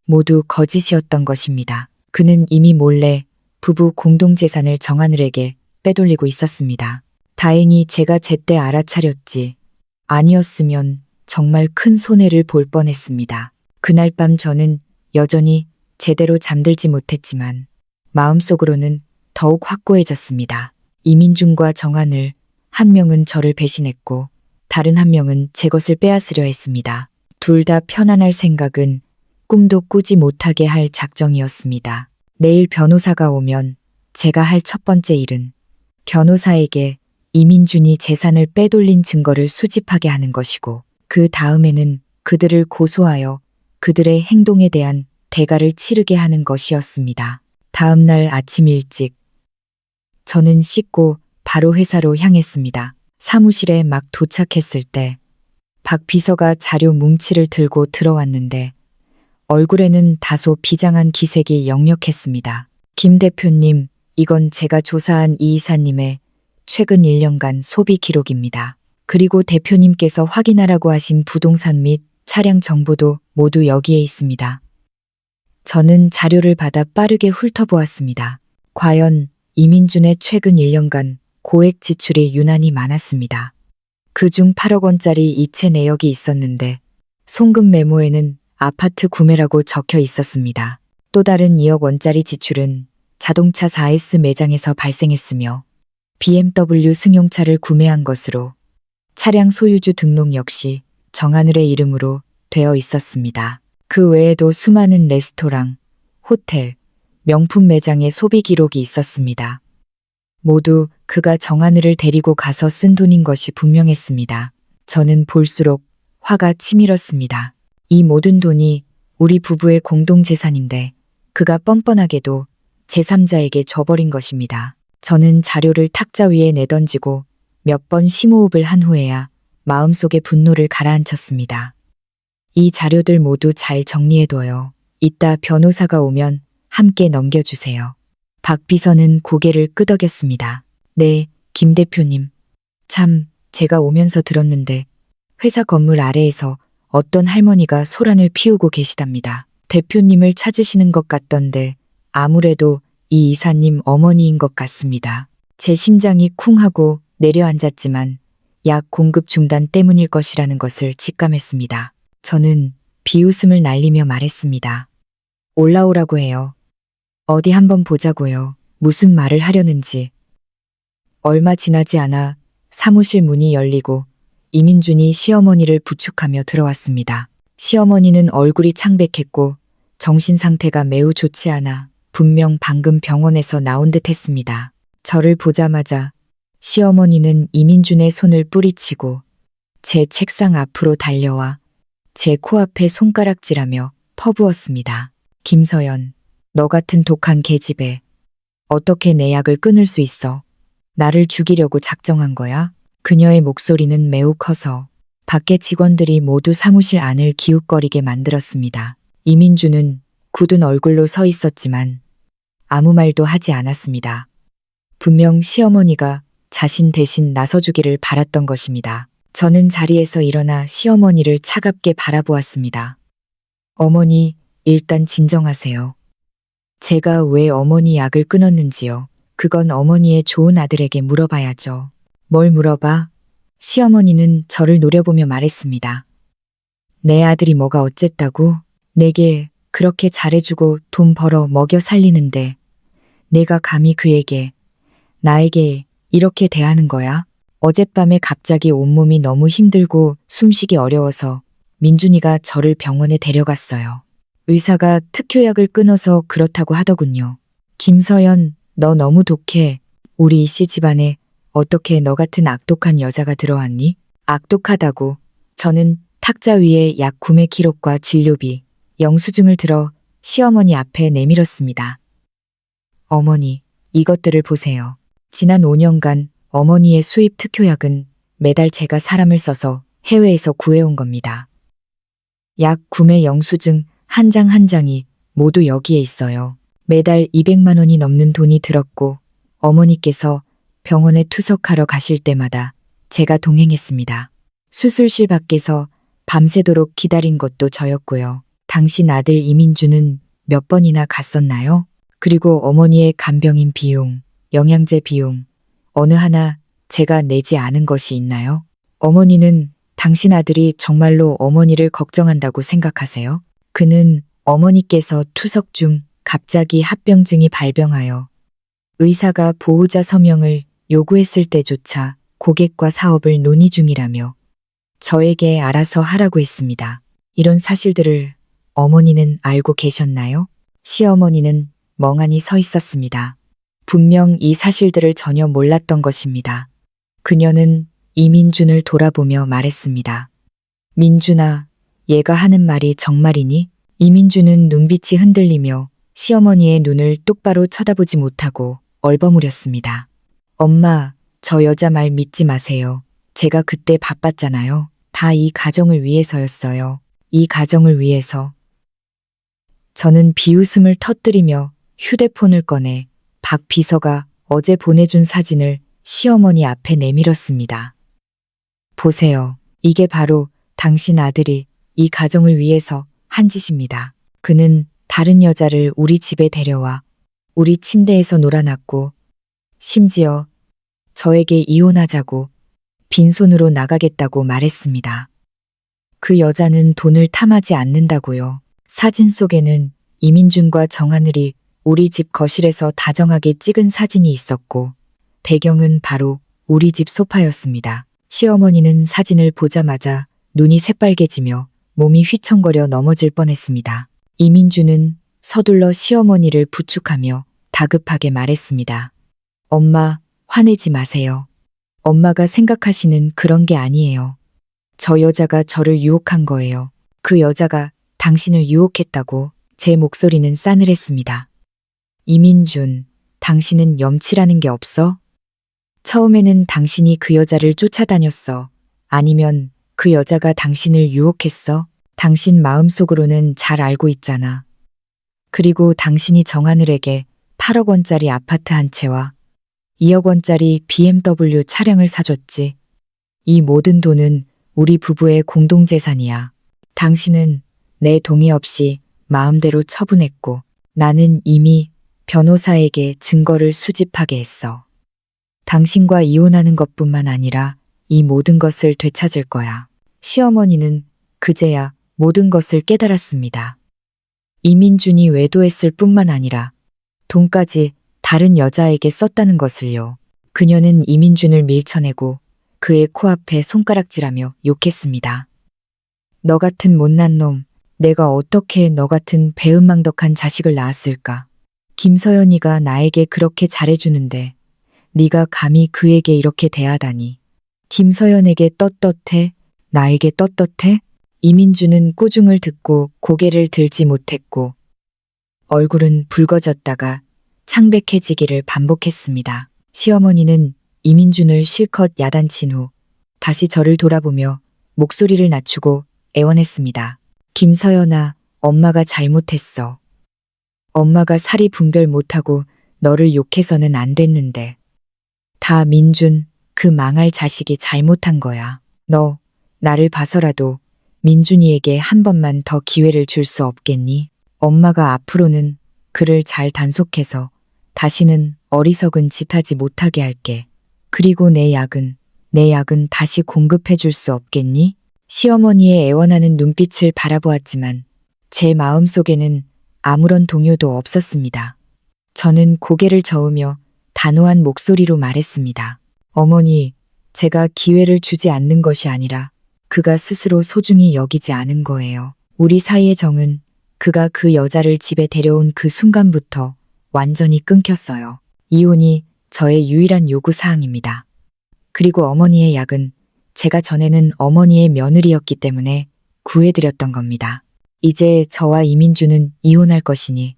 모두 거짓이었던 것입니다. 그는 이미 몰래 부부 공동재산을 정하늘에게 빼돌리고 있었습니다. 다행히 제가 제때 알아차렸지. 아니었으면 정말 큰 손해를 볼 뻔했습니다. 그날 밤 저는 여전히 제대로 잠들지 못했지만 마음속으로는 더욱 확고해졌습니다. 이민준과 정하늘, 한 명은 저를 배신했고 다른 한 명은 제 것을 빼앗으려 했습니다. 둘 다 편안할 생각은 꿈도 꾸지 못하게 할 작정이었습니다. 내일 변호사가 오면 제가 할 첫 번째 일은 변호사에게 이민준이 재산을 빼돌린 증거를 수집하게 하는 것이고, 그 다음에는 그들을 고소하여 그들의 행동에 대한 대가를 치르게 하는 것이었습니다. 다음 날 아침 일찍 저는 씻고 바로 회사로 향했습니다. 사무실에 막 도착했을 때 박 비서가 자료 뭉치를 들고 들어왔는데 얼굴에는 다소 비장한 기색이 역력했습니다. 김 대표님, 이건 제가 조사한 이 이사님의 최근 1년간 소비 기록입니다. 그리고 대표님께서 확인하라고 하신 부동산 및 차량 정보도 모두 여기에 있습니다. 저는 자료를 받아 빠르게 훑어보았습니다. 과연 이민준의 최근 1년간 고액 지출이 유난히 많았습니다. 그중 8억 원짜리 이체 내역이 있었는데 송금 메모에는 아파트 구매라고 적혀 있었습니다. 또 다른 2억 원짜리 지출은 자동차 4S 매장에서 발생했으며 BMW 승용차를 구매한 것으로 차량 소유주 등록 역시 정하늘의 이름으로 되어 있었습니다. 그 외에도 수많은 레스토랑, 호텔, 명품 매장의 소비 기록이 있었습니다. 모두 그가 정하늘을 데리고 가서 쓴 돈인 것이 분명했습니다. 저는 볼수록 화가 치밀었습니다. 이 모든 돈이 우리 부부의 공동재산인데 그가 뻔뻔하게도 제3자에게 줘버린 것입니다. 저는 자료를 탁자 위에 내던지고 몇 번 심호흡을 한 후에야 마음속의 분노를 가라앉혔습니다. 이 자료들 모두 잘 정리해둬요. 이따 변호사가 오면 함께 넘겨주세요. 박 비서는 고개를 끄덕였습니다. 네, 김 대표님. 참, 제가 오면서 들었는데 회사 건물 아래에서 어떤 할머니가 소란을 피우고 계시답니다. 대표님을 찾으시는 것 같던데 아무래도 이 이사님 어머니인 것 같습니다. 제 심장이 쿵 하고 내려앉았지만 약 공급 중단 때문일 것이라는 것을 직감했습니다. 저는 비웃음을 날리며 말했습니다. 올라오라고 해요. 어디 한번 보자고요. 무슨 말을 하려는지. 얼마 지나지 않아 사무실 문이 열리고 이민준이 시어머니를 부축하며 들어왔습니다. 시어머니는 얼굴이 창백했고 정신 상태가 매우 좋지 않아 분명 방금 병원에서 나온 듯 했습니다. 저를 보자마자 시어머니는 이민준의 손을 뿌리치고 제 책상 앞으로 달려와 제 코앞에 손가락질하며 퍼부었습니다. 김서연, 너 같은 독한 계집애. 어떻게 내 약을 끊을 수 있어? 나를 죽이려고 작정한 거야? 그녀의 목소리는 매우 커서 밖의 직원들이 모두 사무실 안을 기웃거리게 만들었습니다. 이민준은 굳은 얼굴로 서 있었지만 아무 말도 하지 않았습니다. 분명 시어머니가 자신 대신 나서주기를 바랐던 것입니다. 저는 자리에서 일어나 시어머니를 차갑게 바라보았습니다. 어머니, 일단 진정하세요. 제가 왜 어머니 약을 끊었는지요. 그건 어머니의 좋은 아들에게 물어봐야죠. 뭘 물어봐? 시어머니는 저를 노려보며 말했습니다. 내 아들이 뭐가 어쨌다고? 내게 그렇게 잘해주고 돈 벌어 먹여 살리는데 내가 감히 그에게, 나에게 이렇게 대하는 거야? 어젯밤에 갑자기 온몸이 너무 힘들고 숨쉬기 어려워서 민준이가 저를 병원에 데려갔어요. 의사가 특효약을 끊어서 그렇다고 하더군요. 김서연, 너 너무 독해. 우리 이씨 집안에 어떻게 너 같은 악독한 여자가 들어왔니? 악독하다고. 저는 탁자 위에 약 구매 기록과 진료비, 영수증을 들어 시어머니 앞에 내밀었습니다. 어머니, 이것들을 보세요. 지난 5년간 어머니의 수입 특효약은 매달 제가 사람을 써서 해외에서 구해온 겁니다. 약 구매 영수증 한 장 한 장이 모두 여기에 있어요. 매달 200만 원이 넘는 돈이 들었고 어머니께서 병원에 투석하러 가실 때마다 제가 동행했습니다. 수술실 밖에서 밤새도록 기다린 것도 저였고요. 당신 아들 이민주는 몇 번이나 갔었나요? 그리고 어머니의 간병인 비용, 영양제 비용, 어느 하나 제가 내지 않은 것이 있나요? 어머니는 당신 아들이 정말로 어머니를 걱정한다고 생각하세요? 그는 어머니께서 투석 중 갑자기 합병증이 발병하여 의사가 보호자 서명을 요구했을 때조차 고객과 사업을 논의 중이라며 저에게 알아서 하라고 했습니다. 이런 사실들을 어머니는 알고 계셨나요? 시어머니는 멍하니 서 있었습니다. 분명 이 사실들을 전혀 몰랐던 것입니다. 그녀는 이민준을 돌아보며 말했습니다. 민준아, 얘가 하는 말이 정말이니? 이민준은 눈빛이 흔들리며 시어머니의 눈을 똑바로 쳐다보지 못하고 얼버무렸습니다. 엄마, 저 여자 말 믿지 마세요. 제가 그때 바빴잖아요. 다 이 가정을 위해서였어요. 이 가정을 위해서. 저는 비웃음을 터뜨리며 휴대폰을 꺼내 박 비서가 어제 보내준 사진을 시어머니 앞에 내밀었습니다. 보세요. 이게 바로 당신 아들이 이 가정을 위해서 한 짓입니다. 그는 다른 여자를 우리 집에 데려와 우리 침대에서 놀아놨고 심지어 저에게 이혼하자고 빈손으로 나가겠다고 말했습니다. 그 여자는 돈을 탐하지 않는다고요. 사진 속에는 이민준과 정하늘이 우리 집 거실에서 다정하게 찍은 사진이 있었고 배경은 바로 우리 집 소파였습니다. 시어머니는 사진을 보자마자 눈이 새빨개지며 몸이 휘청거려 넘어질 뻔했습니다. 이민준은 서둘러 시어머니를 부축하며 다급하게 말했습니다. 엄마, 화내지 마세요. 엄마가 생각하시는 그런 게 아니에요. 저 여자가 저를 유혹한 거예요. 그 여자가 당신을 유혹했다고. 제 목소리는 싸늘했습니다. 이민준, 당신은 염치라는 게 없어? 처음에는 당신이 그 여자를 쫓아다녔어. 아니면 그 여자가 당신을 유혹했어? 당신 마음속으로는 잘 알고 있잖아. 그리고 당신이 정하늘에게 8억 원짜리 아파트 한 채와 2억 원짜리 BMW 차량을 사줬지. 이 모든 돈은 우리 부부의 공동재산이야. 당신은 내 동의 없이 마음대로 처분했고 나는 이미 변호사에게 증거를 수집하게 했어. 당신과 이혼하는 것뿐만 아니라 이 모든 것을 되찾을 거야. 시어머니는 그제야 모든 것을 깨달았습니다. 이민준이 외도했을 뿐만 아니라 돈까지 다른 여자에게 썼다는 것을요. 그녀는 이민준을 밀쳐내고 그의 코앞에 손가락질하며 욕했습니다. 너 같은 못난 놈, 내가 어떻게 너 같은 배은망덕한 자식을 낳았을까? 김서연이가 나에게 그렇게 잘해주는데 네가 감히 그에게 이렇게 대하다니. 김서연에게 떳떳해? 나에게 떳떳해? 이민준은 꾸중을 듣고 고개를 들지 못했고 얼굴은 붉어졌다가 창백해지기를 반복했습니다. 시어머니는 이민준을 실컷 야단친 후 다시 저를 돌아보며 목소리를 낮추고 애원했습니다. 김서연아, 엄마가 잘못했어. 엄마가 사리 분별 못하고 너를 욕해서는 안 됐는데. 다 민준, 그 망할 자식이 잘못한 거야. 너, 나를 봐서라도 민준이에게 한 번만 더 기회를 줄 수 없겠니? 엄마가 앞으로는 그를 잘 단속해서 다시는 어리석은 짓 하지 못하게 할게. 그리고 내 약은 다시 공급해 줄 수 없겠니? 시어머니의 애원하는 눈빛을 바라보았지만 제 마음속에는 아무런 동요도 없었습니다. 저는 고개를 저으며 단호한 목소리로 말했습니다. 어머니, 제가 기회를 주지 않는 것이 아니라 그가 스스로 소중히 여기지 않은 거예요. 우리 사이의 정은 그가 그 여자를 집에 데려온 그 순간부터 완전히 끊겼어요. 이혼이 저의 유일한 요구 사항입니다. 그리고 어머니의 약은 제가 전에는 어머니의 며느리였기 때문에 구해드렸던 겁니다. 이제 저와 이민준은 이혼할 것이니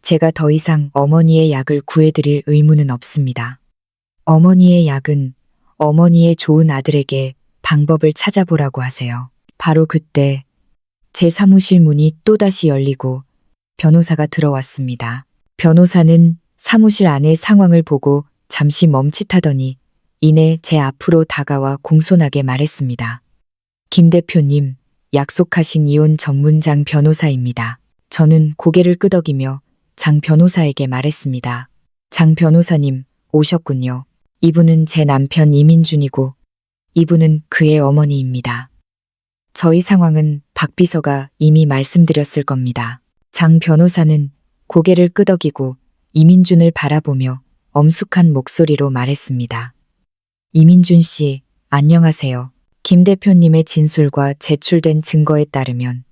제가 더 이상 어머니의 약을 구해드릴 의무는 없습니다. 어머니의 약은 어머니의 좋은 아들에게 방법을 찾아보라고 하세요. 바로 그때 제 사무실 문이 또다시 열리고 변호사가 들어왔습니다. 변호사는 사무실 안의 상황을 보고 잠시 멈칫하더니 이내 제 앞으로 다가와 공손하게 말했습니다. 김 대표님, 약속하신 이혼 전문장 변호사입니다. 저는 고개를 끄덕이며 장 변호사에게 말했습니다. 장 변호사님, 오셨군요. 이분은 제 남편 이민준이고 이분은 그의 어머니입니다. 저희 상황은 박 비서가 이미 말씀드렸을 겁니다. 장 변호사는 고개를 끄덕이고 이민준을 바라보며 엄숙한 목소리로 말했습니다. 이민준 씨, 안녕하세요. 김 대표님의 진술과 제출된 증거에 따르면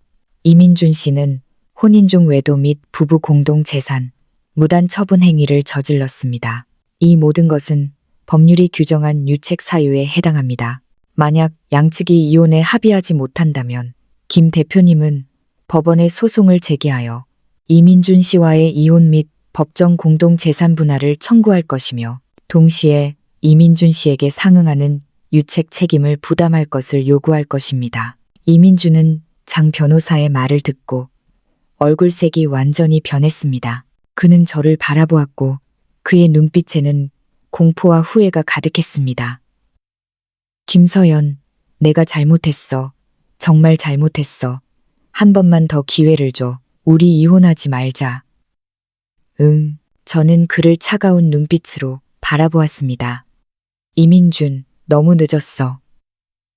이민준 씨는 혼인 중 외도 및 부부 공동 재산, 무단 처분 행위를 저질렀습니다. 이 모든 것은 법률이 규정한 유책 사유에 해당합니다. 만약 양측이 이혼에 합의하지 못한다면 김 대표님은 법원에 소송을 제기하여 이민준 씨와의 이혼 및 법정 공동 재산 분할을 청구할 것이며 동시에 이민준 씨에게 상응하는 유책 책임을 부담할 것을 요구할 것입니다. 이민준은 장 변호사의 말을 듣고 얼굴색이 완전히 변했습니다. 그는 저를 바라보았고 그의 눈빛에는 공포와 후회가 가득했습니다. 김서연, 내가 잘못했어. 정말 잘못했어. 한 번만 더 기회를 줘. 우리 이혼하지 말자. 응, 저는 그를 차가운 눈빛으로 바라보았습니다. 이민준, 너무 늦었어.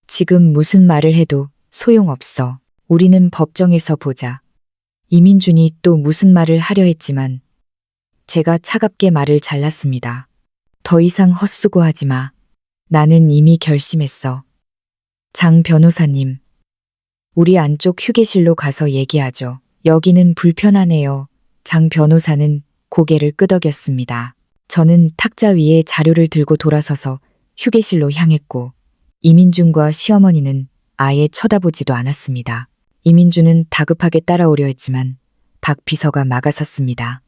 지금 무슨 말을 해도 소용없어. 우리는 법정에서 보자. 이민준이 또 무슨 말을 하려 했지만 제가 차갑게 말을 잘랐습니다. 더 이상 헛수고하지 마. 나는 이미 결심했어. 장 변호사님, 우리 안쪽 휴게실로 가서 얘기하죠. 여기는 불편하네요. 장 변호사는 고개를 끄덕였습니다. 저는 탁자 위에 자료를 들고 돌아서서 휴게실로 향했고 이민준과 시어머니는 아예 쳐다보지도 않았습니다. 이민준은 다급하게 따라오려 했지만 박 비서가 막아섰습니다.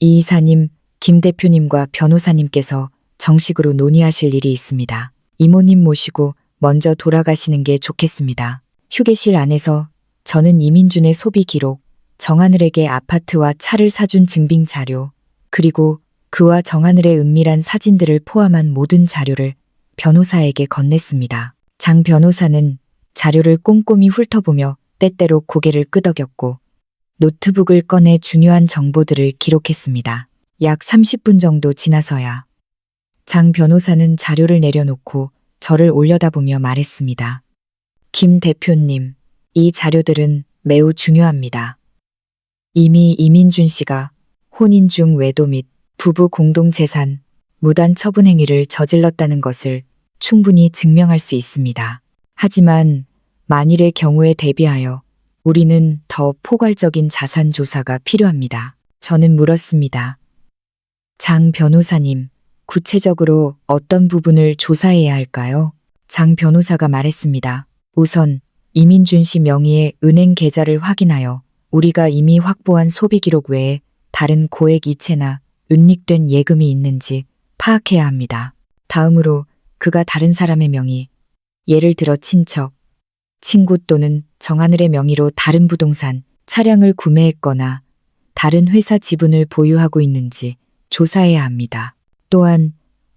이 이사님, 김 대표님과 변호사님께서 정식으로 논의하실 일이 있습니다. 이모님 모시고 먼저 돌아가시는 게 좋겠습니다. 휴게실 안에서 저는 이민준의 소비 기록, 정하늘에게 아파트와 차를 사준 증빙 자료, 그리고 그와 정하늘의 은밀한 사진들을 포함한 모든 자료를 변호사에게 건넸습니다. 장 변호사는 자료를 꼼꼼히 훑어보며 때때로 고개를 끄덕였고 노트북을 꺼내 중요한 정보들을 기록했습니다. 약 30분 정도 지나서야 장 변호사는 자료를 내려놓고 저를 올려다보며 말했습니다. 김 대표님, 이 자료들은 매우 중요합니다. 이미 이민준 씨가 혼인 중 외도 및 부부 공동재산, 무단 처분 행위를 저질렀다는 것을 충분히 증명할 수 있습니다. 하지만 만일의 경우에 대비하여 우리는 더 포괄적인 자산 조사가 필요합니다. 저는 물었습니다. 장 변호사님, 구체적으로 어떤 부분을 조사해야 할까요? 장 변호사가 말했습니다. 우선 이민준 씨 명의의 은행 계좌를 확인하여 우리가 이미 확보한 소비 기록 외에 다른 고액 이체나 은닉된 예금이 있는지 파악해야 합니다. 다음으로 그가 다른 사람의 명의, 예를 들어 친척, 친구 또는 정하늘의 명의로 다른 부동산, 차량을 구매했거나 다른 회사 지분을 보유하고 있는지 조사해야 합니다. 또한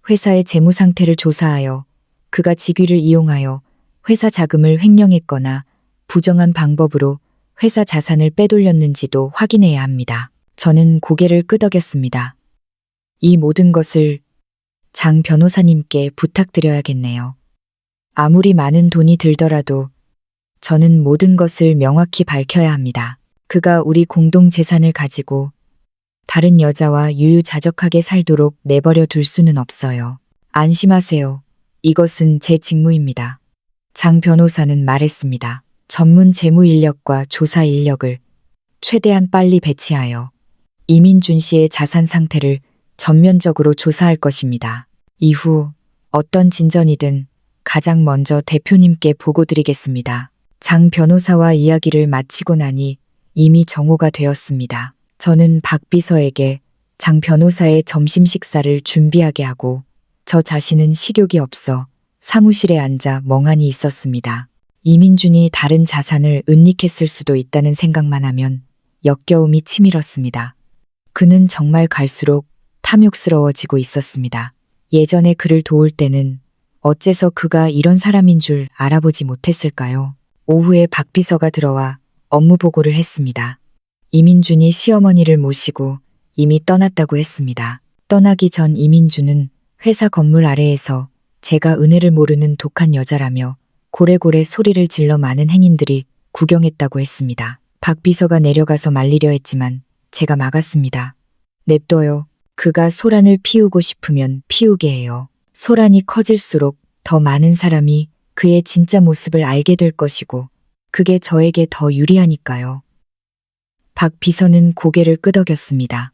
회사의 재무 상태를 조사하여 그가 직위를 이용하여 회사 자금을 횡령했거나 부정한 방법으로 회사 자산을 빼돌렸는지도 확인해야 합니다. 저는 고개를 끄덕였습니다. 이 모든 것을 장 변호사님께 부탁드려야겠네요. 아무리 많은 돈이 들더라도 저는 모든 것을 명확히 밝혀야 합니다. 그가 우리 공동 재산을 가지고 다른 여자와 유유자적하게 살도록 내버려 둘 수는 없어요. 안심하세요. 이것은 제 직무입니다. 장 변호사는 말했습니다. 전문 재무 인력과 조사 인력을 최대한 빨리 배치하여 이민준 씨의 자산 상태를 전면적으로 조사할 것입니다. 이후 어떤 진전이든 가장 먼저 대표님께 보고드리겠습니다. 장 변호사와 이야기를 마치고 나니 이미 정오가 되었습니다. 저는 박 비서에게 장 변호사의 점심 식사를 준비하게 하고 저 자신은 식욕이 없어 사무실에 앉아 멍하니 있었습니다. 이민준이 다른 자산을 은닉했을 수도 있다는 생각만 하면 역겨움이 치밀었습니다. 그는 정말 갈수록 탐욕스러워지고 있었습니다. 예전에 그를 도울 때는 어째서 그가 이런 사람인 줄 알아보지 못했을까요? 오후에 박 비서가 들어와 업무 보고를 했습니다. 이민준이 시어머니를 모시고 이미 떠났다고 했습니다. 떠나기 전 이민준은 회사 건물 아래에서 제가 은혜를 모르는 독한 여자라며 고래고래 소리를 질러 많은 행인들이 구경했다고 했습니다. 박 비서가 내려가서 말리려 했지만 제가 막았습니다. 냅둬요. 그가 소란을 피우고 싶으면 피우게 해요. 소란이 커질수록 더 많은 사람이 그의 진짜 모습을 알게 될 것이고 그게 저에게 더 유리하니까요. 박 비서는 고개를 끄덕였습니다.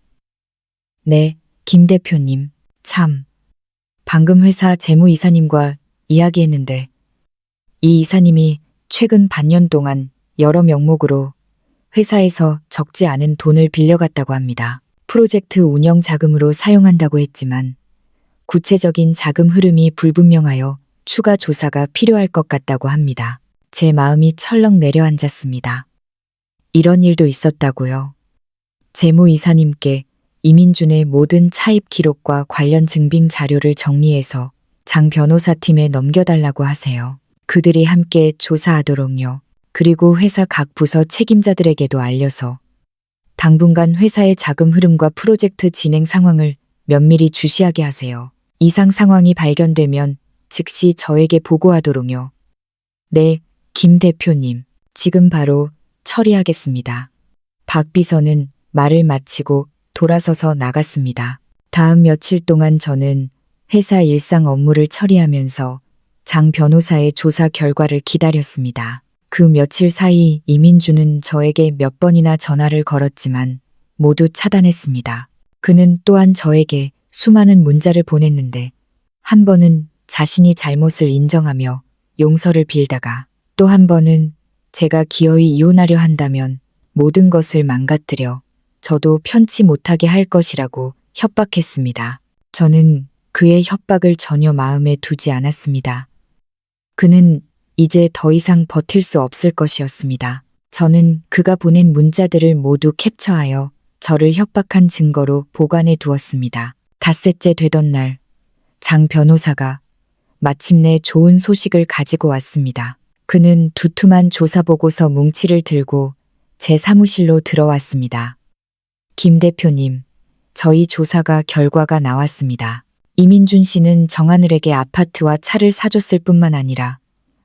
네, 김 대표님. 참. 방금 회사 재무이사님과 이야기했는데 이 이사님이 최근 반년 동안 여러 명목으로 회사에서 적지 않은 돈을 빌려갔다고 합니다. 프로젝트 운영 자금으로 사용한다고 했지만 구체적인 자금 흐름이 불분명하여 추가 조사가 필요할 것 같다고 합니다. 제 마음이 철렁 내려앉았습니다. 이런 일도 있었다고요. 재무이사님께 이민준의 모든 차입 기록과 관련 증빙 자료를 정리해서 장 변호사 팀에 넘겨달라고 하세요. 그들이 함께 조사하도록요. 그리고 회사 각 부서 책임자들에게도 알려서 당분간 회사의 자금 흐름과 프로젝트 진행 상황을 면밀히 주시하게 하세요. 이상 상황이 발견되면 즉시 저에게 보고하도록요. 네, 김 대표님. 지금 바로 처리하겠습니다. 박 비서는 말을 마치고 돌아서서 나갔습니다. 다음 며칠 동안 저는 회사 일상 업무를 처리하면서 장 변호사의 조사 결과를 기다렸습니다. 그 며칠 사이 이민주는 저에게 몇 번이나 전화를 걸었지만 모두 차단했습니다. 그는 또한 저에게 수많은 문자를 보냈는데 한 번은 자신이 잘못을 인정하며 용서를 빌다가 또 한 번은 제가 기어이 이혼하려 한다면 모든 것을 망가뜨려 저도 편치 못하게 할 것이라고 협박했습니다. 저는 그의 협박을 전혀 마음에 두지 않았습니다. 그는 이제 더 이상 버틸 수 없을 것이었습니다. 저는 그가 보낸 문자들을 모두 캡처하여 저를 협박한 증거로 보관해 두었습니다. 닷새째 되던 날, 장 변호사가 마침내 좋은 소식을 가지고 왔습니다. 그는 두툼한 조사보고서 뭉치를 들고 제 사무실로 들어왔습니다. 김 대표님, 저희 조사가 결과가 나왔습니다. 이민준 씨는 정하늘에게 아파트와 차를 사줬을 뿐만 아니라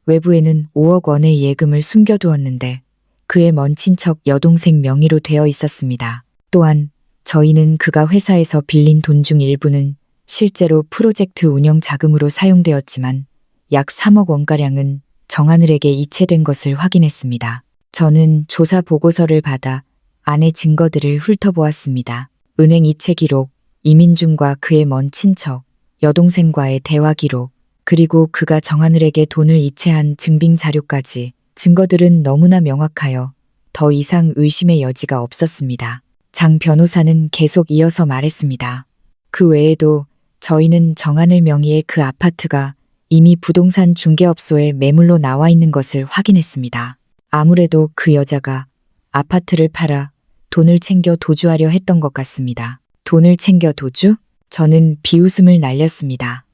외부에는 5억 원의 예금을 숨겨두었는데 그의 먼 친척 여동생 명의로 되어 있었습니다. 또한 저희는 그가 회사에서 빌린 돈 중 일부는 실제로 프로젝트 운영 자금으로 사용되었지만 약 3억 원가량은 정하늘에게 이체된 것을 확인했습니다. 저는 조사 보고서를 받아 안의 증거들을 훑어보았습니다. 은행 이체 기록, 이민준과 그의 먼 친척, 여동생과의 대화 기록, 그리고 그가 정하늘에게 돈을 이체한 증빙 자료까지 증거들은 너무나 명확하여 더 이상 의심의 여지가 없었습니다. 장 변호사는 계속 이어서 말했습니다. 그 외에도 저희는 정하늘 명의의 그 아파트가 이미 부동산 중개업소에 매물로 나와 있는 것을 확인했습니다. 아무래도 그 여자가 아파트를 팔아 돈을 챙겨 도주하려 했던 것 같습니다. 돈을 챙겨 도주? 저는 비웃음을 날렸습니다.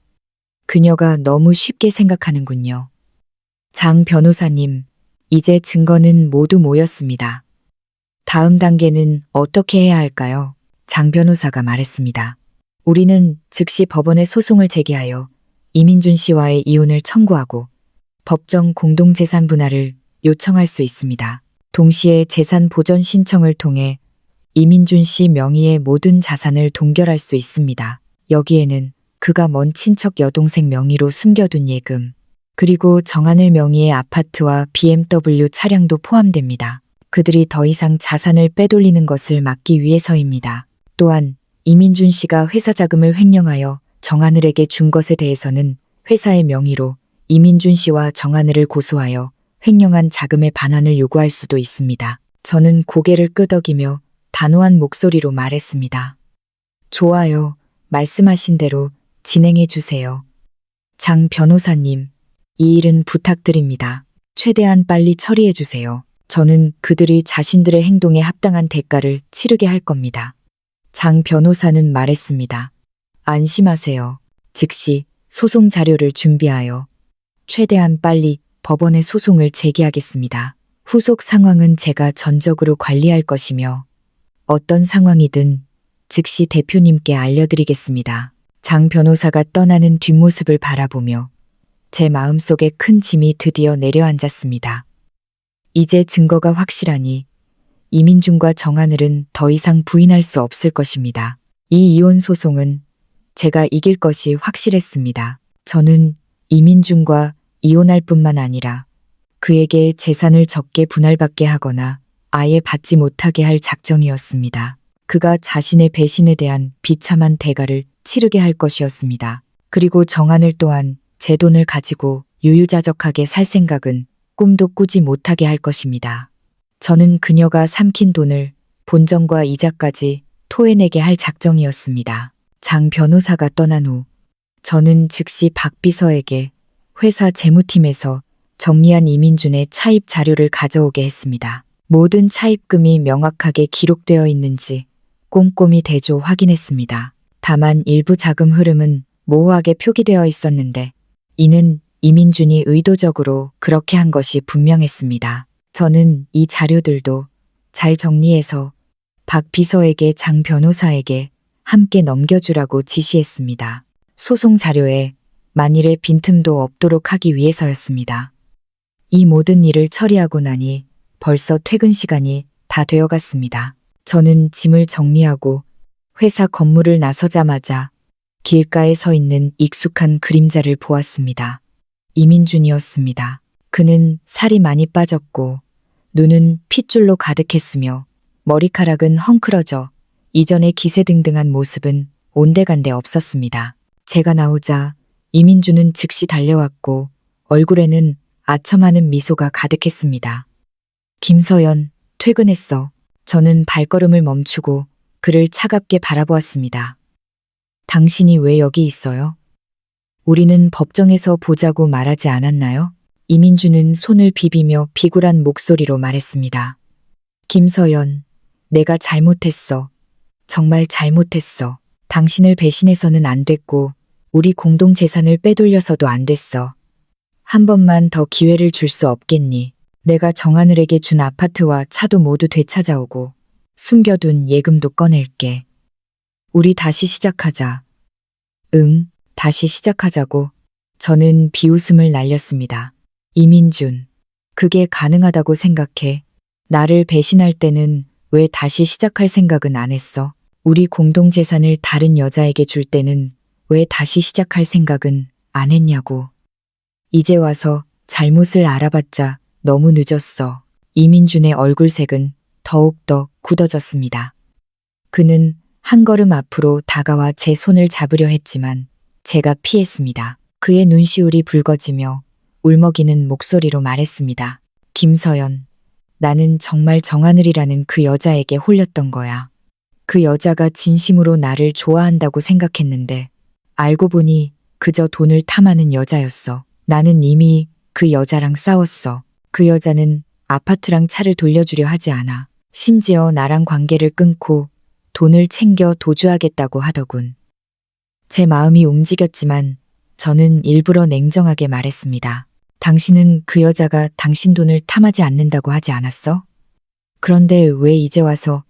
그녀가 너무 쉽게 생각하는군요. 장 변호사님, 이제 증거는 모두 모였습니다. 다음 단계는 어떻게 해야 할까요? 장 변호사가 말했습니다. 우리는 즉시 법원에 소송을 제기하여 이민준 씨와의 이혼을 청구하고 법정 공동재산 분할을 요청할 수 있습니다. 동시에 재산 보전 신청을 통해 이민준 씨 명의의 모든 자산을 동결할 수 있습니다. 여기에는 그가 먼 친척 여동생 명의로 숨겨둔 예금, 그리고 정하늘 명의의 아파트와 BMW 차량도 포함됩니다. 그들이 더 이상 자산을 빼돌리는 것을 막기 위해서입니다. 또한 이민준 씨가 회사 자금을 횡령하여 정하늘에게 준 것에 대해서는 회사의 명의로 이민준 씨와 정하늘을 고소하여 횡령한 자금의 반환을 요구할 수도 있습니다. 저는 고개를 끄덕이며 단호한 목소리로 말했습니다. 좋아요. 말씀하신 대로 진행해 주세요. 장 변호사님, 이 일은 부탁드립니다. 최대한 빨리 처리해 주세요. 저는 그들이 자신들의 행동에 합당한 대가를 치르게 할 겁니다. 장 변호사는 말했습니다. 안심하세요. 즉시 소송 자료를 준비하여 최대한 빨리 법원에 소송을 제기하겠습니다. 후속 상황은 제가 전적으로 관리할 것이며 어떤 상황이든 즉시 대표님께 알려드리겠습니다. 장 변호사가 떠나는 뒷모습을 바라보며 제 마음속에 큰 짐이 드디어 내려앉았습니다. 이제 증거가 확실하니 이민준과 정하늘은 더 이상 부인할 수 없을 것입니다. 이 이혼 소송은 제가 이길 것이 확실했습니다. 저는 이민준과 이혼할 뿐만 아니라 그에게 재산을 적게 분할받게 하거나 아예 받지 못하게 할 작정이었습니다. 그가 자신의 배신에 대한 비참한 대가를 치르게 할 것이었습니다. 그리고 정한을 또한 제 돈을 가지고 유유자적하게 살 생각은 꿈도 꾸지 못하게 할 것입니다. 저는 그녀가 삼킨 돈을 본전과 이자까지 토해내게 할 작정이었습니다. 장 변호사가 떠난 후 저는 즉시 박 비서에게 회사 재무팀에서 정리한 이민준의 차입 자료를 가져오게 했습니다. 모든 차입금이 명확하게 기록되어 있는지 꼼꼼히 대조 확인했습니다. 다만 일부 자금 흐름은 모호하게 표기되어 있었는데 이는 이민준이 의도적으로 그렇게 한 것이 분명했습니다. 저는 이 자료들도 잘 정리해서 박 비서에게 장 변호사에게 함께 넘겨주라고 지시했습니다. 소송 자료에 만일의 빈틈도 없도록 하기 위해서였습니다. 이 모든 일을 처리하고 나니 벌써 퇴근 시간이 다 되어갔습니다. 저는 짐을 정리하고 회사 건물을 나서자마자 길가에 서 있는 익숙한 그림자를 보았습니다. 이민준이었습니다. 그는 살이 많이 빠졌고 눈은 핏줄로 가득했으며 머리카락은 헝클어져 이전의 기세등등한 모습은 온데간데 없었습니다. 제가 나오자 이민준은 즉시 달려왔고 얼굴에는 아첨하는 미소가 가득했습니다. 김서연, 퇴근했어. 저는 발걸음을 멈추고 그를 차갑게 바라보았습니다. 당신이 왜 여기 있어요? 우리는 법정에서 보자고 말하지 않았나요? 이민준은 손을 비비며 비굴한 목소리로 말했습니다. 김서연, 내가 잘못했어. 정말 잘못했어. 당신을 배신해서는 안 됐고 우리 공동 재산을 빼돌려서도 안 됐어. 한 번만 더 기회를 줄 수 없겠니? 내가 정하늘에게 준 아파트와 차도 모두 되찾아오고 숨겨둔 예금도 꺼낼게. 우리 다시 시작하자. 응, 다시 시작하자고. 저는 비웃음을 날렸습니다. 이민준, 그게 가능하다고 생각해? 나를 배신할 때는 왜 다시 시작할 생각은 안 했어? 우리 공동 재산을 다른 여자에게 줄 때는 왜 다시 시작할 생각은 안 했냐고. 이제 와서 잘못을 알아봤자 너무 늦었어. 이민준의 얼굴색은 더욱더 굳어졌습니다. 그는 한 걸음 앞으로 다가와 제 손을 잡으려 했지만 제가 피했습니다. 그의 눈시울이 붉어지며 울먹이는 목소리로 말했습니다. 김서연, 나는 정말 정하늘이라는 그 여자에게 홀렸던 거야. 그 여자가 진심으로 나를 좋아한다고 생각했는데 알고 보니 그저 돈을 탐하는 여자였어. 나는 이미 그 여자랑 싸웠어. 그 여자는 아파트랑 차를 돌려주려 하지 않아. 심지어 나랑 관계를 끊고 돈을 챙겨 도주하겠다고 하더군. 제 마음이 움직였지만 저는 일부러 냉정하게 말했습니다. 당신은 그 여자가 당신 돈을 탐하지 않는다고 하지 않았어? 그런데 왜 이제 와서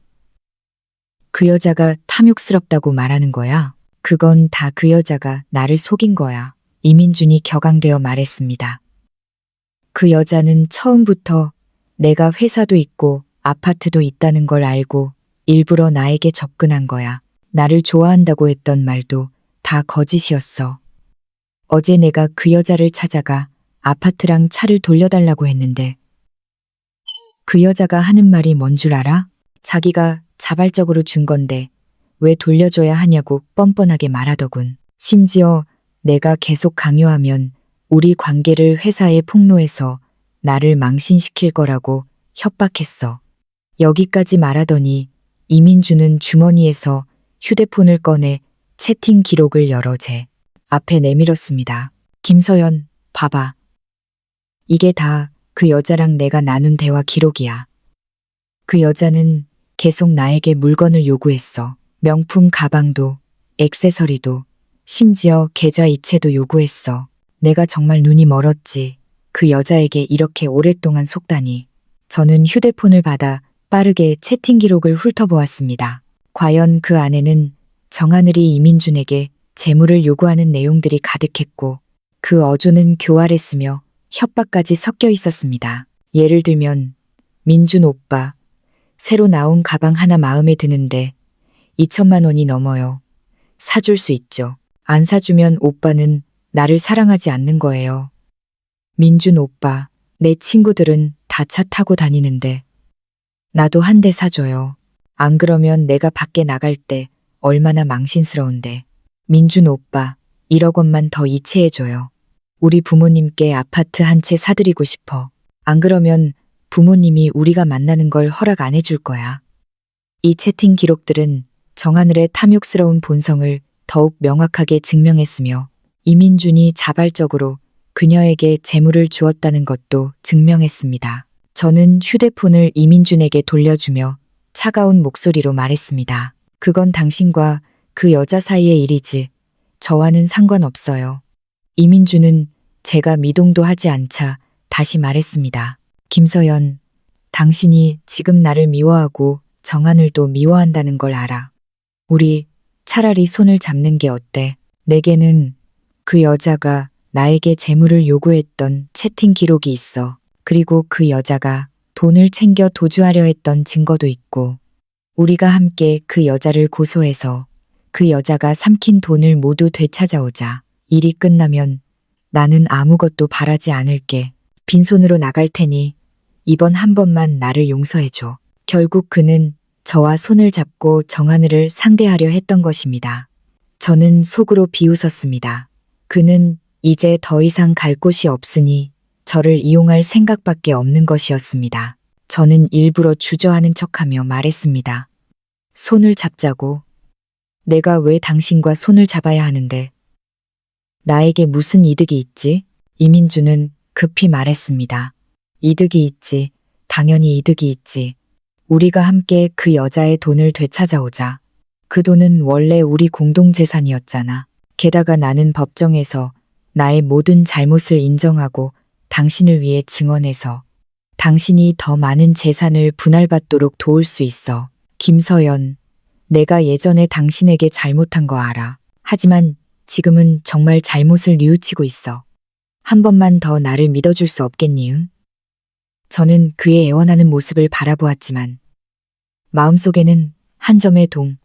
그 여자가 탐욕스럽다고 말하는 거야? 그건 다 그 여자가 나를 속인 거야. 이민준이 격앙되어 말했습니다. 그 여자는 처음부터 내가 회사도 있고 아파트도 있다는 걸 알고 일부러 나에게 접근한 거야. 나를 좋아한다고 했던 말도 다 거짓이었어. 어제 내가 그 여자를 찾아가 아파트랑 차를 돌려달라고 했는데 그 여자가 하는 말이 뭔 줄 알아? 자기가 자발적으로 준 건데 왜 돌려줘야 하냐고 뻔뻔하게 말하더군. 심지어 내가 계속 강요하면 우리 관계를 회사에 폭로해서 나를 망신시킬 거라고 협박했어. 여기까지 말하더니 이민준은 주머니에서 휴대폰을 꺼내 채팅 기록을 열어 제 앞에 내밀었습니다. 김서연, 봐봐. 이게 다 그 여자랑 내가 나눈 대화 기록이야. 그 여자는 계속 나에게 물건을 요구했어. 명품 가방도, 액세서리도, 심지어 계좌 이체도 요구했어. 내가 정말 눈이 멀었지. 그 여자에게 이렇게 오랫동안 속다니. 저는 휴대폰을 받아 빠르게 채팅 기록을 훑어보았습니다. 과연 그 안에는 정하늘이 이민준에게 재물을 요구하는 내용들이 가득했고 그 어조는 교활했으며 협박까지 섞여 있었습니다. 예를 들면 민준 오빠, 새로 나온 가방 하나 마음에 드는데 2천만 원이 넘어요. 사줄 수 있죠. 안 사주면 오빠는 나를 사랑하지 않는 거예요. 민준 오빠, 내 친구들은 다 차 타고 다니는데 나도 한 대 사줘요. 안 그러면 내가 밖에 나갈 때 얼마나 망신스러운데. 민준 오빠, 1억 원만 더 이체해줘요. 우리 부모님께 아파트 한 채 사드리고 싶어. 안 그러면 부모님이 우리가 만나는 걸 허락 안 해줄 거야. 이 채팅 기록들은 정하늘의 탐욕스러운 본성을 더욱 명확하게 증명했으며 이민준이 자발적으로 그녀에게 재물을 주었다는 것도 증명했습니다. 저는 휴대폰을 이민준에게 돌려주며 차가운 목소리로 말했습니다. 그건 당신과 그 여자 사이의 일이지. 저와는 상관없어요. 이민준은 제가 미동도 하지 않자 다시 말했습니다. 김서연, 당신이 지금 나를 미워하고 정하늘도 미워한다는 걸 알아. 우리 차라리 손을 잡는 게 어때? 내게는 그 여자가 나에게 재물을 요구했던 채팅 기록이 있어. 그리고 그 여자가 돈을 챙겨 도주하려 했던 증거도 있고, 우리가 함께 그 여자를 고소해서 그 여자가 삼킨 돈을 모두 되찾아오자. 일이 끝나면 나는 아무것도 바라지 않을게. 빈손으로 나갈 테니 이번 한 번만 나를 용서해줘. 결국 그는 저와 손을 잡고 정하늘을 상대하려 했던 것입니다. 저는 속으로 비웃었습니다. 그는 이제 더 이상 갈 곳이 없으니 저를 이용할 생각밖에 없는 것이었습니다. 저는 일부러 주저하는 척하며 말했습니다. 손을 잡자고. 내가 왜 당신과 손을 잡아야 하는데? 나에게 무슨 이득이 있지? 이민주는 급히 말했습니다. 이득이 있지. 당연히 이득이 있지. 우리가 함께 그 여자의 돈을 되찾아오자. 그 돈은 원래 우리 공동재산이었잖아. 게다가 나는 법정에서 나의 모든 잘못을 인정하고 당신을 위해 증언해서 당신이 더 많은 재산을 분할받도록 도울 수 있어. 김서연, 내가 예전에 당신에게 잘못한 거 알아. 하지만 지금은 정말 잘못을 뉘우치고 있어. 한 번만 더 나를 믿어줄 수 없겠니? 응? 저는 그의 애원하는 모습을 바라보았지만 마음속에는 한 점의 동,